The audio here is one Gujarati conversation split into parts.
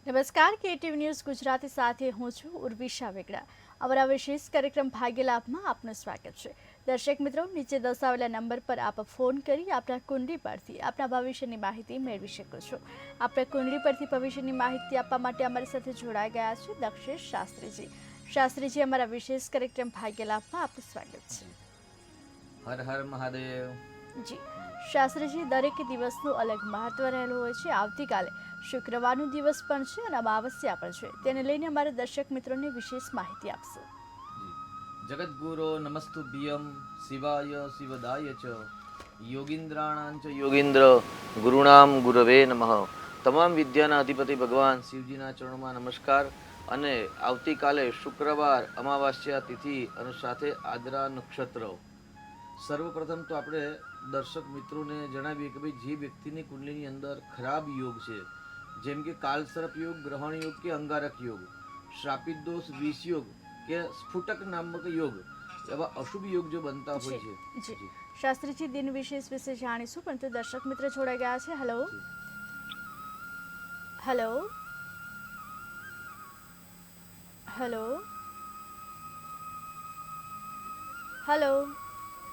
નમસ્કાર, કેટીવી ન્યૂઝ ગુજરાતી સાથે હું છું ઉર્વિશા વેગડા। અમારા વિશેષ કાર્યક્રમ ભાગ્ય લાભમાં આપનું સ્વાગત છે। દર્શક મિત્રો, નીચે દર્શાવેલા નંબર પર આપ ફોન કરી આપના કુંડળી પરથી આપના ભવિષ્યની માહિતી મેળવી શકો છો। આપણા કુંડળી પરથી ભવિષ્યની માહિતી આપવા માટે અમારી સાથે જોડાઈ ગયા છે દક્ષેશ શાસ્ત્રીજી। શાસ્ત્રીજી, અમારા વિશેષ કાર્યક્રમ ભાગ્ય લાભમાં આપનું સ્વાગત છે। હર હર મહાદેવ। જી શાસ્ત્રીજી, દરેક દિવસનું અલગ મહત્વ રહેલું હોય છે। આવતીકાલે શુક્રવારનો દિવસ પણ છે અને અમાવસ્યા પણ છે, તેને લઈને અમારા દર્શક મિત્રોને વિશેષ માહિતી આપશો। જગદગુરો નમસ્તુભ્યમ શિવાય શિવદાય ચ યોગીન્દ્રાણાં ચ યોગીન્દ્ર ગુરુણામ ગુરવે નમઃ। તમામ વિદ્યાના અધિપતિ ભગવાન શિવજીના ચરણોમાં નમસ્કાર। અને આવતીકાલે શુક્રવાર અમાવાસ્યા તિથિ અને સાથે આદ્રા નક્ષત્ર। સર્વપ્રથમ તો આપણે દર્શક મિત્રોને જણાવીએ કે ભાઈ જે વ્યક્તિની કુંડલીની અંદર ખરાબ યોગ છે, જેમ કે કાલસર્પ યોગ, ગ્રહણ યોગ કે અંગારક યોગ, શ્રાપિત દોષ, વિષ યોગ કે સ્ફુટક નામક યોગ, એવા અશુભ યોગ જો બનતા હોય છે। જી શાસ્ત્રીજી, દિન વિશેષ વિશે જાણીશું, પરંતુ દર્શક મિત્ર જોડાઈ ગયા છે। Hello hello hello hello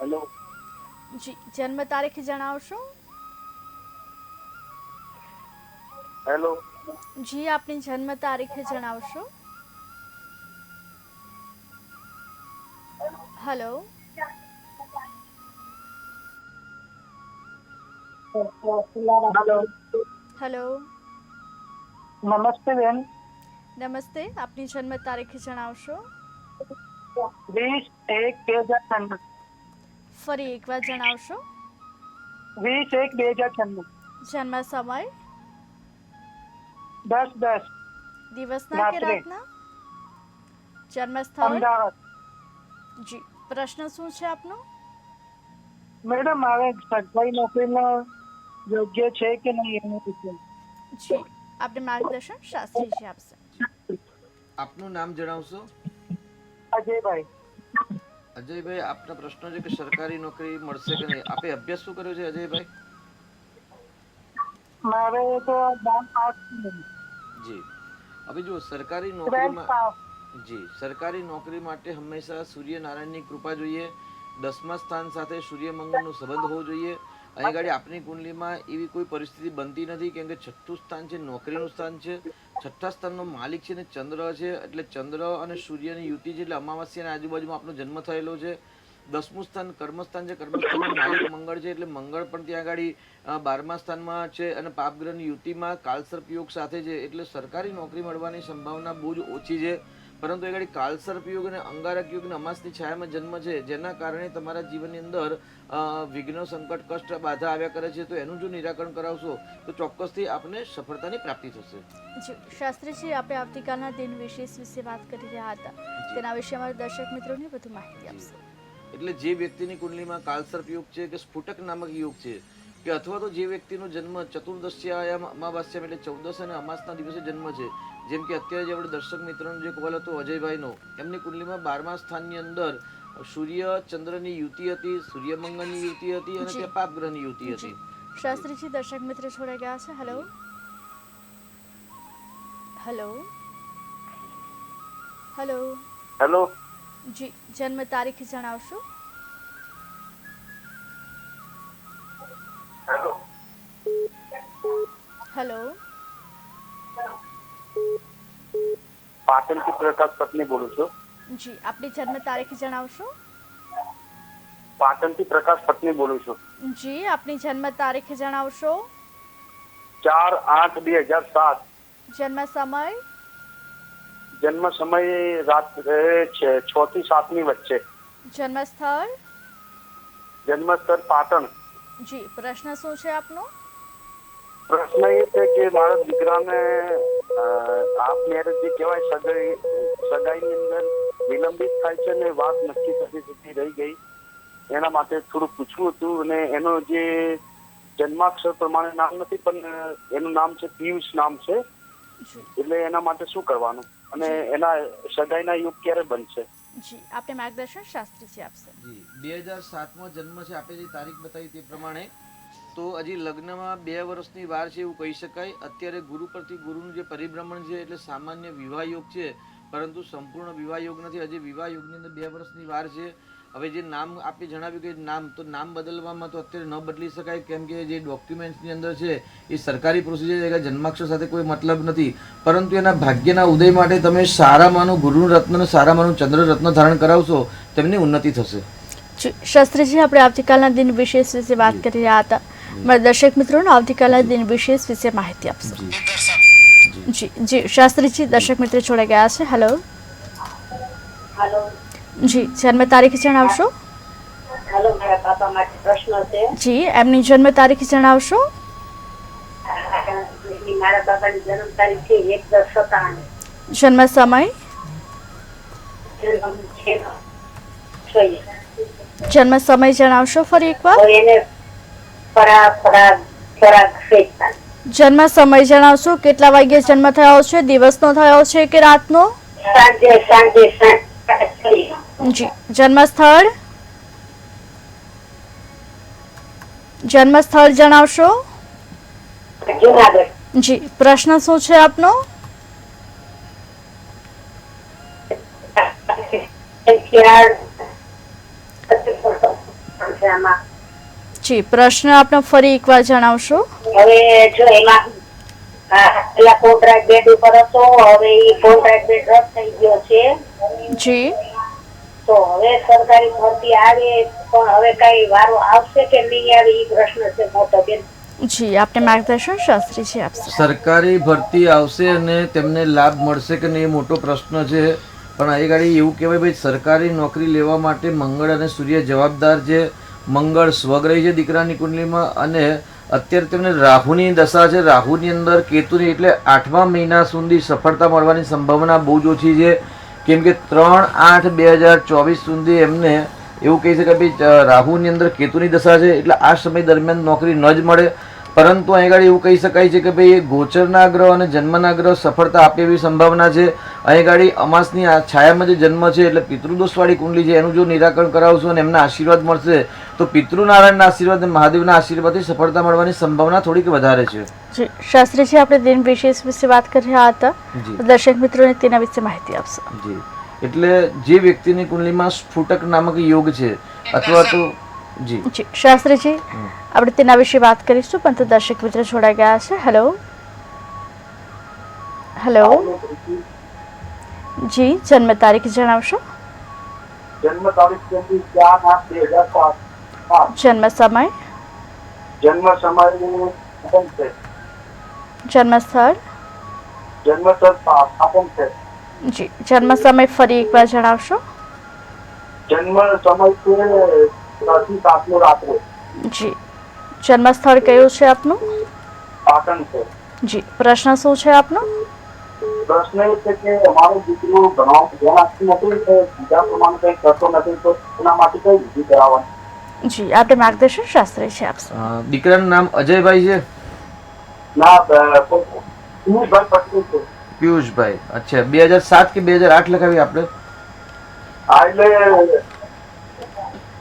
hello જી, જન્મ તારીખ જણાવશો? હેલો જી, આપની જન્મ તારીખ જણાવશો? હેલો હેલો હેલો નમસ્તે બેન। નમસ્તે, આપની જન્મ તારીખ જણાવશો? 20/1/2096। ફરી એકવાર જણાવશો? 20/1/2096। જન્મ સમય, 10:10 દિવસના કે રાત્રે, રાતના? જન્મ સ્થળ? અમદાવાદ। જી, પ્રશ્ન શું છે આપનો? મેડમ, મારે સરકારી નોકરીનો યોગ્ય છે કે નહીં એનું પૂછ્યું। જી, આપને માર્ગદર્શન શાસ્ત્રીજી આપશે। આપનું નામ જણાવશો? અજયભાઈ। અજયભાઈ, આપના પ્રશ્ન છે કે સરકારી નોકરી મળશે કે નહીં। આપે અભ્યાસ શું કર્યો છે અજયભાઈ? મારે તો 10 પાસ જી, હવે જો સરકારી 12 નોકરીમાં પાસ। જી, સરકારી નોકરી માટે હંમેશા સૂર્યનારાયણની કૃપા જોઈએ। 10મા સ્થાન સાથે સૂર્યમંગળનો સંબંધ હોવો જોઈએ। અહીં ગાડી આપણી કુંડલીમાં એવી કોઈ પરિસ્થિતિ બનતી નથી, કેમ કે 6થું સ્થાન છે નોકરીનું સ્થાન છે। 6થા સ્થાનનો માલિક છે ને ચંદ્ર છે, એટલે ચંદ્ર અને સૂર્યની યુતિ છે, એટલે અમાવાસ્યાની આજુબાજુમાં આપનો જન્મ થયેલો છે। 10મું સ્થાન કર્મસ્થાન છે, કર્મસ્થાનનો માલિક મંગળ છે, એટલે મંગળ પણ ત્યાં આગળ 12મા સ્થાનમાં છે અને પાપગ્રહની યુતિમાં કાલસર્પ યોગ સાથે છે, એટલે સરકારી નોકરી મળવાની સંભાવના બહુ જ ઓછી છે। પરંતુ એ ગાડી કાલસર્પ યોગ અને અંગારક યોગ અને અમાસની છાયામાં જન્મ છે, જેના કારણે તમારા જીવનની અંદર વિઘ્ન, સંકટ, કષ્ટ, બાધા આવ્યા કરે છે। તો એનું જો નિરાકરણ કરાવશો તો ચોક્કસથી આપને સફળતાની પ્રાપ્તિ થશે। જી શાસ્ત્રીજી, આપણે આવતીકાલના દિન વિશેષ વિશે વાત કરી રહ્યા હતા, તેના વિશે અમારા દર્શક મિત્રોને વધુ માહિતી આપશો। એટલે જે વ્યક્તિની કુંડલીમાં કાલસર્પ યોગ છે કે સ્ફુટક નામક યોગ છે, કે અથવા તો જે વ્યક્તિનો જન્મ ચતુર્દશ્યામ અમાવાસ્યામ એટલે 14 અને અમાસના દિવસે જન્મ છે, જેમ કે અત્યારે જે આપણે દર્શક મિત્રોનો જે કોલ હતો અજયભાઈનો, એમની કુંડલીમાં 12મા સ્થાનની અંદર સૂર્ય ચંદ્રની યુતિ હતી, સૂર્યમંગળની યુતિ હતી અને ત્યાં પાપગ્રહની યુતિ હતી। શાસ્ત્રીજી, દર્શક મિત્ર જોડાઈ ગયા છે। હેલો હેલો હેલો હેલો જી, જન્મ તારીખ જણાવશો? હેલો પાટણથી પ્રકાશ પત્ની બોલું છું। જી, આપની જન્મ તારીખ જણાવશો? પાટણથી પ્રકાશ પત્ની બોલું છું। જી, આપની જન્મ તારીખ જણાવશો? 4/8/2007। જન્મ સમય? જન્મ સમય રાત્રે 6 થી 7 ની વચ્ચે। જન્મ સ્થળ? જન્મ સ્થળ પાટણ। જી, પ્રશ્ન શું છે આપનો? પ્રશ્ન એ છે કે મારા દીકરાને હાફ મેરેજ જે કહેવાય સગાઈની અંદર વિલંબિત થાય છે ને વાત નક્કી થતી રહી ગઈ, એના માટે થોડું પૂછવું હતું। અને એનો જે જન્માક્ષર પ્રમાણે નામ નથી, પણ એનું નામ છે પિયુષ નામ છે, એટલે એના માટે શું કરવાનું અને એના સગાઈના યુગ ક્યારે બનશે? જી, આપને માર્ગદર્શન શાસ્ત્રીજી આપશે। જી, 2007માં જન્મ છે, આપે જે તારીખ બતાવી તે પ્રમાણે તો હજી લગ્નમાં 2 વર્ષની વાર છે એવું કહી શકાય. અત્યારે ગુરુ પરથી ગુરુનું જે પરિભ્રમણ છે એટલે સામાન્ય વિવાહ યોગ છે, પરંતુ સંપૂર્ણ વિવાહ યોગ નથી. હજી વિવાહ યોગની અંદર 2 વર્ષની વાર છે. હવે જે નામ આપે જણાવ્યું કે નામ બદલવામાં તો અત્યારે ન બદલી શકાય, કેમ કે જે ડોક્યુમેન્ટ્સની અંદર છે એ સરકારી પ્રોસિજર છે, જન્માક્ષર સાથે કોઈ મતલબ નથી. પરંતુ એના ભાગ્યના ઉદય માટે તમે સારામાંનું ગુરુ રત્ન અને સારામાંનું ચંદ્ર રત્ન ધારણ કરાવશો, તેમની ઉન્નતિ થશે. શાસ્ત્રીજી, આપણે આવતીકાલના દિન વિશેષ વિશે વાત કરી રહ્યા હતા. મારા દર્શક મિત્રોને આવતીકાલના દિન વિશેષ વિશે માહિતી આપશો. જી જી શાસ્ત્રીજી, દર્શક મિત્ર જોડાઈ ગયા છે. હેલો જી, જન્મ તારીખ જણાવશો? હેલો, મારા પાપા માટે પ્રશ્ન છે. જી, એમની જન્મ તારીખ જણાવશો? મારા બાબાની જન્મ તારીખ છે 1/10/97. જન્મ સમય? જન્મ સમય જણાવશો ફરી એકવાર? એને જન્મ સમય જણાવશો? કેટલા વાગ્યે જન્મ થયો છે? દિવસનો થયો છે કે રાતનો? સાંજે. જી, જન્મ સ્થળ? જન્મ સ્થળ જણાવશો? જુનાગઢ. જી, પ્રશ્ન શું છે આપનો? જી, પ્રશ્ન આપનો ફરી એકવાર જણાવશો? હવે જો એમાં પેલા કોન્ટ્રાક્ટ બેડ ઉપર હતો, હવે એ કોન્ટ્રાક્ટ બેડ રદ થઈ ગયો છે. જી, તો હવે સરકારી ભરતી આવે પણ હવે કઈ વારો આવશે કે નહીં આવે એ પ્રશ્ન છે મોટો બેન. જી, આપને માર્ગદર્શન શાસ્ત્રીજી આપશે. સરકારી ભરતી આવશે અને તેમને લાભ મળશે કે નહીં એ મોટો પ્રશ્ન છે. પણ આ ગાડી એવું કહેવાય ભાઈ, સરકારી નોકરી લેવા માટે મંગળ અને સૂર્ય જવાબદાર છે. મંગળ સ્વગ્રહી છે દીકરાની કુંડલીમાં, અને અત્યારે તેમને રાહુની દશા છે. રાહુની અંદર કેતુની, એટલે 8મા મહિના સુધી સફળતા મળવાની સંભાવના બહુ જ ઓછી છે. કેમ કે 3/8/2024 સુધી એમને એવું કહી શકાય ભાઈ રાહુની અંદર કેતુની દશા છે, એટલે આ સમય દરમિયાન નોકરી ન જ મળે. પરંતુ અહીં આગળ એવું કહી શકાય છે કે ભાઈ ગોચરના ગ્રહ અને જન્મના ગ્રહ સફળતા આપે એવી સંભાવના છે. અહીં આગળ અમાસની આ છાયામાં જે જન્મ છે એટલે પિતૃદોષવાળી કુંડલી છે, એનું જો નિરાકરણ કરાવશો અને એમના આશીર્વાદ મળશે તો પિતૃનારાયણના આશીર્વાદ અને મહાદેવના આશીર્વાદથી સફળતા મળવાની સંભાવના થોડીક વધારે છે. જી શાસ્ત્રીજી, આપણે દિન વિશેષ વિશે વાત કરી રહ્યા હતા. દર્શક મિત્રોને તેના વિશે માહિતી આપશો. જી, એટલે જે વ્યક્તિની કુંડલીમાં સ્ફુટક નામક યોગ છે અથવા તો જી જી શાસ્ત્રીજી, આપણે તેના વિશે વાત કરીશું, પણ તો દર્શક મિત્ર જોડાઈ ગયા છે. હેલો હેલો જી, જન્મ તારીખ જણાવશો? જન્મ તારીખ 4/8/2007. જન્મ સમય? જન્મ સમય છે. જન્મ સ્થળ? જન્મ સ્થળ છે. જી, જન્મ સમય ફરી એકવાર જણાવશો? જન્મ સમય છે 6 થી 7 રાત્રે. જી, જન્મ સ્થળ કયું છે આપનું? પાટણ છે. જી, પ્રશ્ન શું છે આપનો? પ્રશ્ન એ છે કે અમારો દીકરો ભણવા ધ્યાન આપતું નથી, બીજા પ્રમાણે કઈ કરતો નથી, તો એના માટે કઈ વિધિ કરાવવાની? જી, આપણે માર્ગદર્શન શાસ્ત્રી છે આપશો. દીકરાનું નામ અજયભાઈ છે? ના, પિયુષભાઈ પટેલ છે. પિયુષભાઈ. અચ્છા, 2007 કે 2008 લખાવી આપણે? એટલે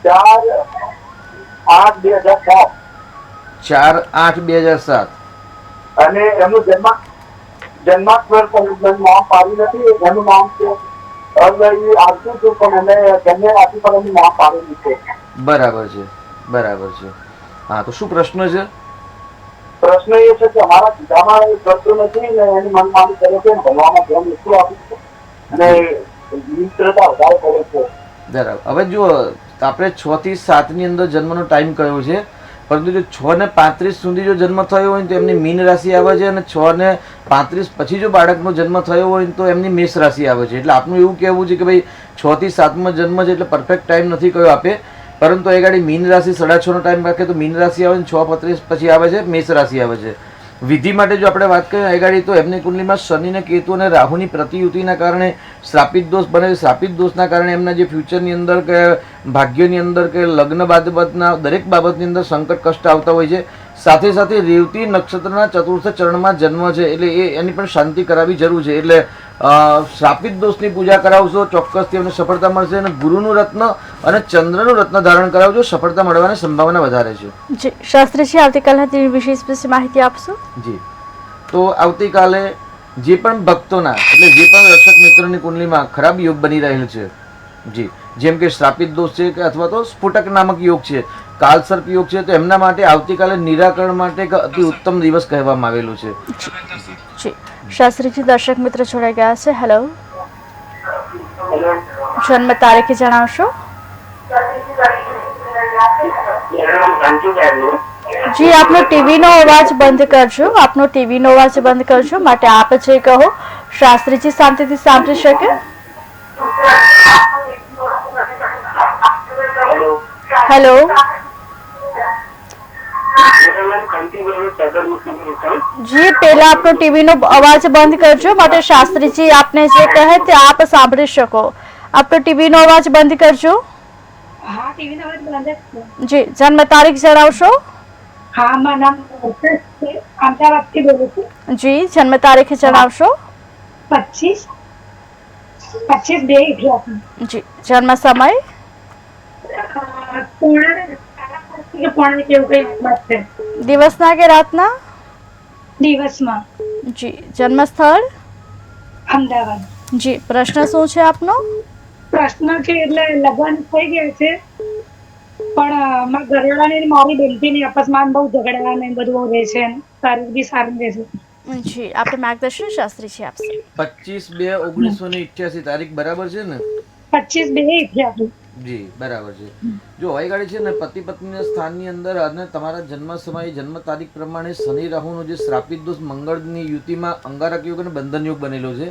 4/8/2007. 4/8/2007. અને એમનું જન્માક્ષર પણ નામ પાડ્યું નથી. એનું નામ છે આવતું હતું પણ એને જન્મે આપી પણ એનું નામ પાડેલું છે. બરાબર છે, બરાબર છે. હા, તો શું પ્રશ્ન છે? પ્રશ્ન એ છે કે અમારા પિતામાં કરતું નથી ને એની મનમાની કરે છે, ભણવામાં ધ્યાન ઓછું આપે છે અને મિત્રતા વધારે કરે છે. બરાબર. હવે જો આપણે 6 થી 7 ની અંદર જન્મનો ટાઈમ કયો છે, પરંતુ જો 6:35 સુધી જો જન્મ થયો હોય તો એમની મીન રાશિ આવે છે, અને 6:35 પછી જો બાળકનો જન્મ થયો હોય તો એમની મેષ રાશિ આવે છે. એટલે આપનું એવું કહેવું છે કે ભાઈ 6 થી 7માં જન્મ છે એટલે પરફેક્ટ ટાઈમ નથી કયો આપે, પરંતુ એ ગાડી મીન રાશિ 6:30 નો ટાઈમ રાખે તો મીન રાશિ આવે, 6:35 પછી આવે છે મેષ રાશિ આવે છે. વિધિ માટે જો આપણે વાત કરીએ એ ગાડી તો એમની કુંડલીમાં શનિ ને કેતુ અને રાહુની પ્રતિયુતિના કારણે શ્રાપિત દોષ બને છે. શ્રાપિત દોષના કારણે એમના જે ફ્યુચરની અંદર કે ભાગ્યની અંદર કે લગ્ન બાબતના દરેક બાબતની અંદર સંકટ કષ્ટ આવતા હોય છે. સાથે સાથે રેવતી નક્ષત્રના ચતુર્થ ચરણમાં જન્મ છે એટલે એની પણ શાંતિ કરાવવી જરૂર છે. એટલે શ્રાપિત દોષની પૂજા કરાવશો ચોક્કસથી એમને સફળતા મળશે. અને ગુરુનું રત્ન અને ચંદ્રનું રત્ન ધારણ કરાવજો, સફળતા મળવાની સંભાવના વધારે છે. જી શાસ્ત્રીજી આવતીકાલના દિન વિશે માહિતી આપશો. જી, તો આવતીકાલે જે પણ ભક્તોના એટલે જે પણ દર્શક મિત્રોની કુંડલીમાં ખરાબ યોગ બની રહેલ છે, જી, જેમ કે શ્રાપિત દોષ છે કે અથવા તો સ્ફુટક નામક યોગ છે, કાલસર્પ યોગ છે, તો એમના માટે આવતીકાલે નિરાકરણ માટે એક અતિ ઉત્તમ દિવસ કહેવામાં આવેલું છે. જી શાસ્ત્રીજી દર્શક મિત્ર જોડાઈ ગયા છે. હેલો, જન્મ તારીખ જણાવશો. જી આપનો ટીવીનો અવાજ બંધ કરજો, આપનો ટીવીનો અવાજ બંધ કરજો, માટે આપ જે કહો શાસ્ત્રીજી શાંતિથી સાંભળી શકે. હેલો, જી પહેલા આપનો ટીવીનો અવાજ બંધ કરજો, માટે શાસ્ત્રીજી આપને જે કહે તે આપ સાંભળી શકો. આપનો ટીવીનો અવાજ બંધ કરજો. હા, ટીવીનો અવાજ બંધ જ છે. જી જન્મ તારીખ જણાવશો. હા, મારું નામ પ્રોસેસ છે, અમદાવાદથી બોલું છું. જી જન્મ તારીખ જણાવશો. 25/2/88. જી જન્મ સમય. પોણે કેવું કઈ વાત છે દિવસના કે રાતના. દિવસમાં. જી જન્મ સ્થળ. અમદાવાદ. જી પ્રશ્ન શું છે આપનો. પ્રશ્ન છે એટલે લગ્ન થઈ ગયા છે પણ મારા ઘરવાળાને ને મારી બેનપીની આપસમાં બહુ ઝઘડા ને બધું રહે છે, તારીખ બી સારું રહે છે. જી આપણે માર્ગદર્શન શાસ્ત્રીજી આપશે. 25/2/1988 તારીખ બરાબર છે ને. 25/2/88. જી બરાબર છે. જો હવે ગાડી છે ને પતિ પત્નીના સ્થાનની અંદર અને તમારા જન્મ સમય જન્મ તારીખ પ્રમાણે શનિ રાહુનો જે શ્રાપિત દોષ મંગળની યુતિમાં અંગારક યોગ અને બંધન યોગ બનેલો છે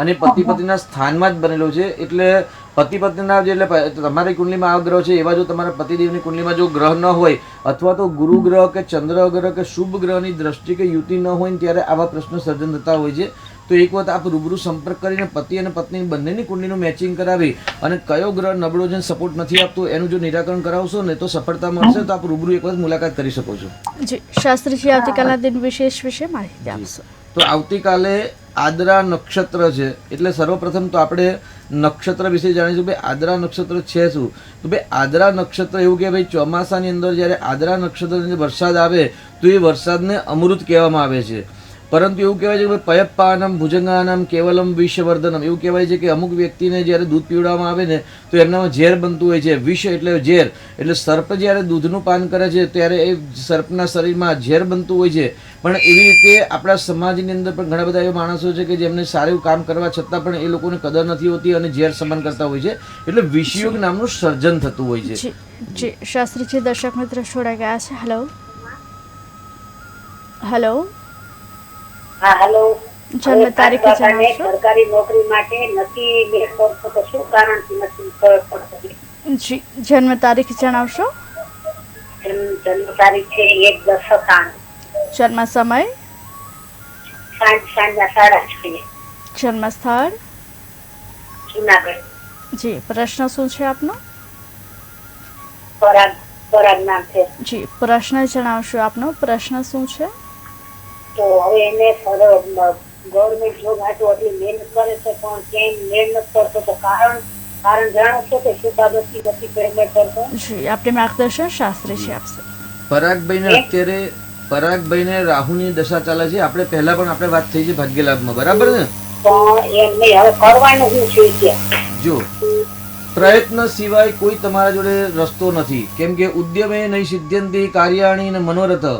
અને પતિ પત્નીના સ્થાનમાં જ બનેલો છે. એટલે પતિ પત્નીના જે એટલે તમારી કુંડલીમાં આ ગ્રહ છે એવા જો તમારા પતિદેવની કુંડલીમાં જો ગ્રહ ન હોય અથવા તો ગુરુ ગ્રહ કે ચંદ્ર ગ્રહ કે શુભ ગ્રહની દ્રષ્ટિ કે યુતિ ન હોય ને ત્યારે આવા પ્રશ્નો સર્જન થતા હોય છે. તો એક વખત આપ રૂબરૂ સંપર્ક કરીને પતિ અને પત્ની બંનેની કુંડલીનું મેચિંગ કરાવી અને કયો ગ્રહ નબળો છે સપોર્ટ નથી આપતો એનું જો નિરાકરણ કરાવશો ને તો સફળતા મળશે. તો આપ રૂબરૂ એક વખત મુલાકાત કરી શકો છો. જી શાસ્ત્રીજી આવતીકાલના દિન વિશે માહિતી આપશો. તો આવતીકાલે આદ્રા નક્ષત્ર છે એટલે સર્વપ્રથમ તો આપણે નક્ષત્ર વિશે જાણીશું. ભાઈ આદ્રા નક્ષત્ર છે શું? તો ભાઈ આદ્રા નક્ષત્ર એવું કે ભાઈ ચોમાસાની અંદર જ્યારે આદ્રા નક્ષત્રની અંદર વરસાદ આવે તો એ વરસાદને અમૃત કહેવામાં આવે છે. પરંતુ એવું કહેવાય છે કે પયપ્પાનમ ભુજંગાનમ કેવલમ વિષવર્ધનમ, એવું કહેવાય છે કે અમુક વ્યક્તિને જ્યારે દૂધ પીવડાવવામાં આવે ને તો એમનામાં ઝેર બનતું હોય છે. વિષ એટલે ઝેર, એટલે સર્પ જ્યારે દૂધનું પાન કરે છે ત્યારે એ સર્પના શરીરમાં ઝેર બનતું હોય છે. પણ એવી રીતે આપણા સમાજની અંદર પણ ઘણા બધા એવા માણસો છે કે જેમને સારું કામ કરવા છતાં પણ એ લોકોને કદર નથી હોતી અને ઝેર સમાન કરતા હોય છે. એટલે વિષયોગ નામનું સર્જન થતું હોય છે. જી શાસ્ત્રીજી દર્શક મિત્ર જોડાઈ ગયા છે. હેલો હેલો, હા હેલો. જન્મ તારીખ જણાવશો. સરકારી નોકરી માટે નથી મેળ પડતો તો શું કારણથી નથી પડતો? જી જન્મ તારીખ જણાવશો. જન્મ તારીખ છે 1/10/93. જન્મ સમય. સાંજના 6:30. જન્મ સ્થળ. જુનાગઢ. જી પ્રશ્ન શું છે આપનો. પરાગ નામ છે. જી પ્રશ્ન જણાવશો આપનો. પ્રશ્ન શું છે? તો હવે એને ગવર્મેન્ટ જોબ હાટું એટલી મહેનત કરે છે પણ ક્યાંય મેળ નથી પડતો તો કારણ જાણો છો કે શું બાબતથી નથી પેમેન્ટ કરતો? જી આપણે માર્ગદર્શન શાસ્ત્રીજી આપશે. પરાગભાઈને અત્યારે પરાગભાઈને રાહુની દશા ચાલે છે. આપણે પહેલા પણ આપણે વાત થઈ છે ભાગ્યલાભમાં, બરાબર ને? પણ એમ નહીં, હવે કરવાનું શું છે? જો પ્રયત્ન સિવાય કોઈ તમારા જોડે રસ્તો નથી. કેમ કે ઉદ્યમે નહીં સિદ્ધ્યંતિ કાર્યાણી અને મનોરથ.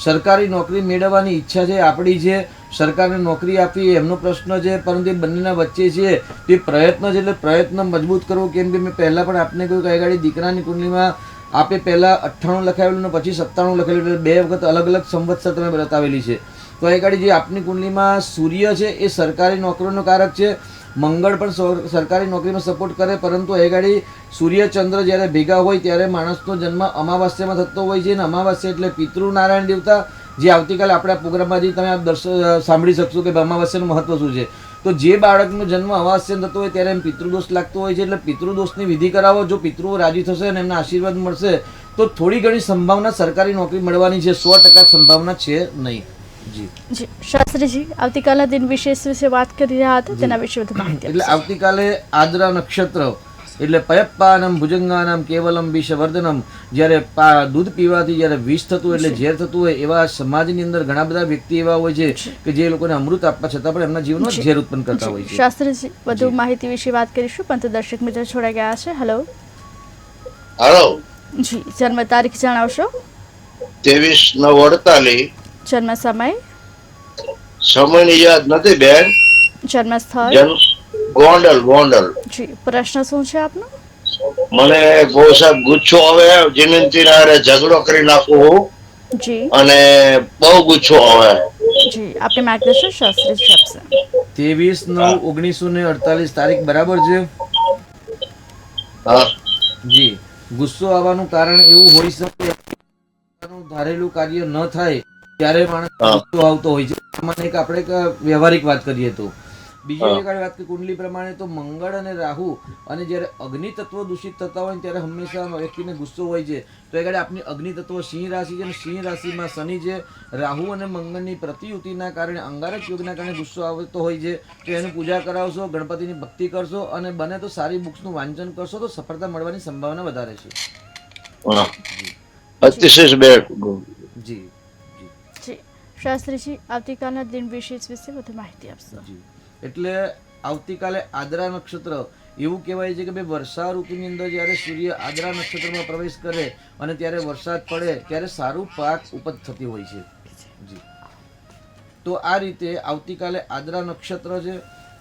સરકારી નોકરી મેળવવાની ઈચ્છા છે આપણી છે, સરકારને નોકરી આપવી એમનો પ્રશ્ન છે, પરંતુ એ બંનેના વચ્ચે છે તે પ્રયત્ન છે. એટલે પ્રયત્ન મજબૂત કરવો. કેમ કે મેં પહેલાં પણ આપને કહ્યું કે ગાડી દીકરાની કુંડલીમાં આપે પહેલાં 98 લખાવેલું ને પછી 97 લખેલું, એટલે 2 વખત અલગ અલગ સંવત્સર તમે બતાવેલી છે. તો એ ગાડી જે આપની કુંડલીમાં સૂર્ય છે એ સરકારી નોકરીનો કારક છે, મંગળ પણ સરકારી નોકરીમાં સપોર્ટ કરે, પરંતુ એ ગાડી સૂર્ય ચંદ્ર જ્યારે ભેગા હોય ત્યારે માણસનો જન્મ અમાવાસ્યામાં થતો હોય છે. અને અમાવાસ્યા એટલે પિતૃ નારાયણ દેવતા, જે આવતીકાલે આપણા પ્રોગ્રામમાં જે તમે સાંભળી શકશો કે અમાવાસ્યાનું મહત્વ શું છે. તો જે બાળકનો જન્મ અમાવાસ્યા થતો હોય ત્યારે એમ પિતૃદોષ લાગતો હોય છે. એટલે પિતૃદોષની વિધિ કરાવો. જો પિતૃઓ રાજી થશે અને એમના આશીર્વાદ મળશે તો થોડી ઘણી સંભાવના સરકારી નોકરી મળવાની છે. 100% સંભાવના છે નહીં. જી જી શાસ્ત્રીજી આવતીકાલના દિન વિશેષ વિશે વાત કરી રહ્યા હતા તેના વિશે વધુ માહિતી એટલે આપશો. આવતીકાલે આદ્રા નક્ષત્ર એટલે પયપ્પાનમ ભુજંગાનમ કેવલમ વિષવર્ધનમ, જ્યારે દૂધ પીવાથી જ્યારે વિષ થતું એટલે ઝેર થતું હોય એવા સમાજની અંદર ઘણા બધા વ્યક્તિ એવા હોય છે કે જે લોકોને અમૃત આપવા છતાં પણ એમના જીવનમાં ઝેર ઉત્પન્ન કરતા હોય છે. શાસ્ત્રીજી વધુ માહિતી વિશે વાત કરીશું પરંતુ દર્શક મિત્રો છોડાઈ ગયા છે. હેલો હાલો, જી જન્મ તારીખ જણાવશો? 23/9/48. જન્મ સમય? સમયની યાદ નથી બેન. જન્મ સ્થળ? ગોંડલ. જી પ્રશ્ન શું છે આપનો? મને બહુ સાહેબ ગુસ્સો આવે, જીનંતી હારે ઝઘડો કરી નાખું હું જી અને બહુ ગુસ્સો આવે. જી આપણે માર્ગદર્શન શાસ્ત્રીજી આપશે. 23/9/1948 તારીખ બરાબર છે? હા, જી. ગુસ્સો આવવાનું કારણ એવું હોઈ શકે ધારેલું કાર્ય ન થાય ત્યારે માણસ ગુસ્સો આવતો હોય છે. સામાન્ય એક આપણે એક વ્યવહારિક વાત કરીએ તો. બીજી એક વાત કે કુંડલી પ્રમાણે તો મંગળ અને રાહુ અને જ્યારે અગ્નિ તત્વ દૂષિત થતા હોય ત્યારે હંમેશા વ્યક્તિને ગુસ્સો હોય છે. તો એ ગાડી આપની અગ્નિ તત્વ સિંહ રાશિ છે અને સિંહ રાશિમાં શનિ છે. રાહુ અને મંગળની પ્રતિયુતિના કારણે અંગારક યોગના કારણે ગુસ્સો આવતો હોય છે. તો એની પૂજા કરાવશો, ગણપતિની ભક્તિ કરશો અને બને તો સારી બુક્સનું વાંચન કરશો તો સફળતા મળવાની સંભાવના વધારે છે. અતિશય બેન. જી જી શાસ્ત્રીજી આવતીકાલના દિન વિશેષ વિશે વધુ માહિતી આપશો. જી એટલે આવતીકાલે આદ્રા નક્ષત્ર એવું કહેવાય છે કે ભાઈ વર્ષા ઋતુની અંદર જ્યારે સૂર્ય આદ્રા નક્ષત્રમાં પ્રવેશ કરે અને ત્યારે વરસાદ પડે ત્યારે સારું પાક ઉપજ થતી હોય છે. જી તો આ રીતે આવતીકાલે આદ્રા નક્ષત્ર છે,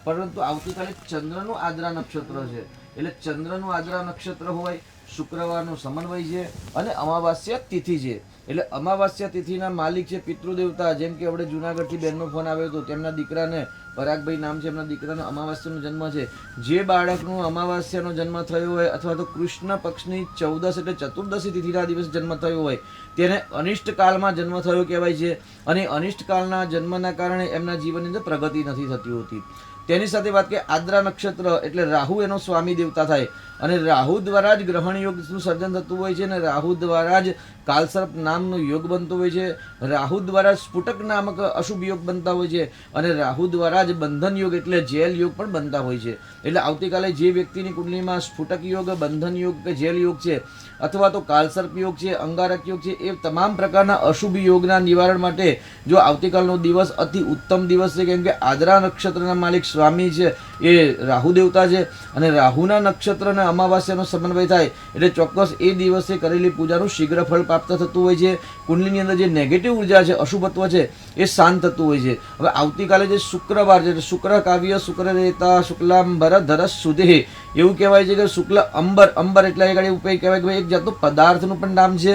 પરંતુ આવતીકાલે ચંદ્રનું આદ્રા નક્ષત્ર છે. એટલે ચંદ્રનું આદ્રા નક્ષત્ર હોય, શુક્રવારનો સમન્વય છે અને અમાવાસ્યા તિથિ છે. એટલે અમાવાસ્યા તિથિના માલિક છે પિતૃદેવતા. જેમ કે આપણે જુનાગઢથી બેનનો ફોન આવ્યો હતો, તેમના દીકરાને પરાગભાઈ નામ છે, એમના દીકરાનો અમાવાસ્યાનો જન્મ છે. જે બાળકનો અમાવાસ્યાનો જન્મ થયો હોય અથવા તો કૃષ્ણ પક્ષની 14 એટલે ચતુર્દશી તિથિના દિવસે જન્મ થયો હોય તેને અનિષ્ટ કાળમાં જન્મ થયો કહેવાય છે. અને અનિષ્ટ કાળના જન્મના કારણે એમના જીવનની અંદર પ્રગતિ નથી થતી હોતી. તેની સાથે વાત કે આદ્રા નક્ષત્ર એટલે રાહુ એનો સ્વામી દેવતા થાય અને રાહુ દ્વારા જ ગ્રહણ યોગનું સર્જન થતું હોય છે અને રાહુ દ્વારા જ કાલસર્પ નામનો યોગ બનતો હોય છે. રાહુ દ્વારા સ્ફુટક નામક અશુભ યોગ બનતા હોય છે અને રાહુ દ્વારા જ બંધન યોગ એટલે જેલ યોગ પણ બનતા હોય છે. એટલે આવતીકાલે જે વ્યક્તિની કુંડલીમાં સ્ફુટક યોગ, બંધન યોગ કે જેલ યોગ છે અથવા તો કાલસર્પ યોગ છે, અંગારક યોગ છે, એ તમામ પ્રકારના અશુભ યોગના નિવારણ માટે જો આવતીકાલનો દિવસ અતિ ઉત્તમ દિવસ છે. કેમ કે આદ્રા નક્ષત્રના માલિક સ્વામી છે એ રાહુ દેવતા છે અને રાહુના નક્ષત્ર અને અમાવાસ્યાનો સમન્વય થાય એટલે ચોક્કસ એ દિવસે કરેલી પૂજાનું શીઘ્ર ફળ પ્રાપ્ત થતું હોય છે. કુંડલીની અંદર જે નેગેટિવ ઉર્જા છે, અશુભત્વ છે, એ શાંત થતું હોય છે. હવે આવતીકાલે જે શુક્રવાર છે, શુક્ર કાવ્ય શુક્ર રેતા શુક્લાંબર ધરસ સુધે એવું કહેવાય છે કે શુક્લ અંબર એટલે એ ગાડી ઉપર કહેવાય કે એક જાતનું પદાર્થનું પણ નામ છે,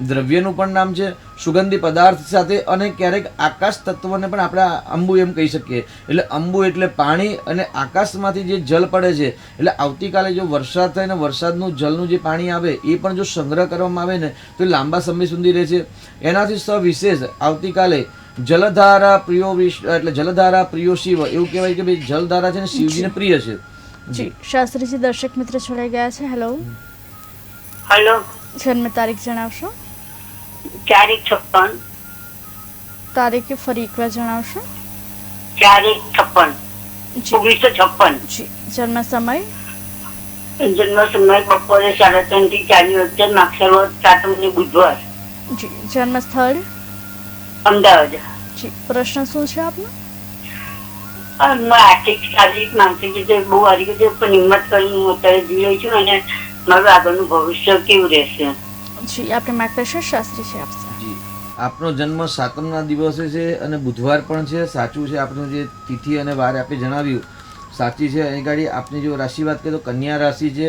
દ્રવ્યનું પણ નામ છે, સુગંધી પદાર્થ સાથે અને ક્યારેક આકાશ તત્વને પણ આપણે અંબુ એમ કહી શકીએ. એટલે અંબુ એટલે પાણી અને આકાશમાંથી જે જલ પડે છે. એટલે આવતીકાલે જો વરસાદ થાય ને વરસાદનું જલનું જે પાણી આવે એ પણ જો સંગ્રહ કરવામાં આવે ને તો એ લાંબા સમય સુધી રહે છે. એનાથી સવિશેષ આવતીકાલે જલધારા પ્રિયો એટલે જલધારા પ્રિયો શિવ એવું કહેવાય કે ભાઈ જલધારા છે ને શિવજીને પ્રિય છે. જી શાસ્ત્રીજી દર્શક મિત્ર છોડાઈ ગયા છે. હેલો હલો, જન્મ તારીખ જણાવશો? 4/56. તારીખ ફરી એકવાર જણાવશો? 4/56. જી 1956. જી જન્મ સમય? જન્મ સમય બપોરે 3:30 થી 4 વચ્ચે, માક્ષરવદ સાતમની બુધવાર, જી જન્મ સ્થળ? અમદાવાદ. જી પ્રશ્ન શું છે આપનો? આર્થિક શારીરિક માનસિક રીતે બહુ હારી ગઈ છે, પણ હિંમત કરીને હું અત્યારે જીવી રહી છું અને મારું આગળનું ભવિષ્ય કેવું રહેશે? જી આપણે માર્ગદર્શન શાસ્ત્રીજી આપશે. જી આપનો જન્મ સાતમના દિવસે છે અને બુધવાર પણ છે. સાચું છે, આપનું જે તિથિ અને વાર આપે જણાવ્યું સાચી છે. અહીં ગાડી આપની જો રાશિ વાત કરીએ તો કન્યા રાશિ છે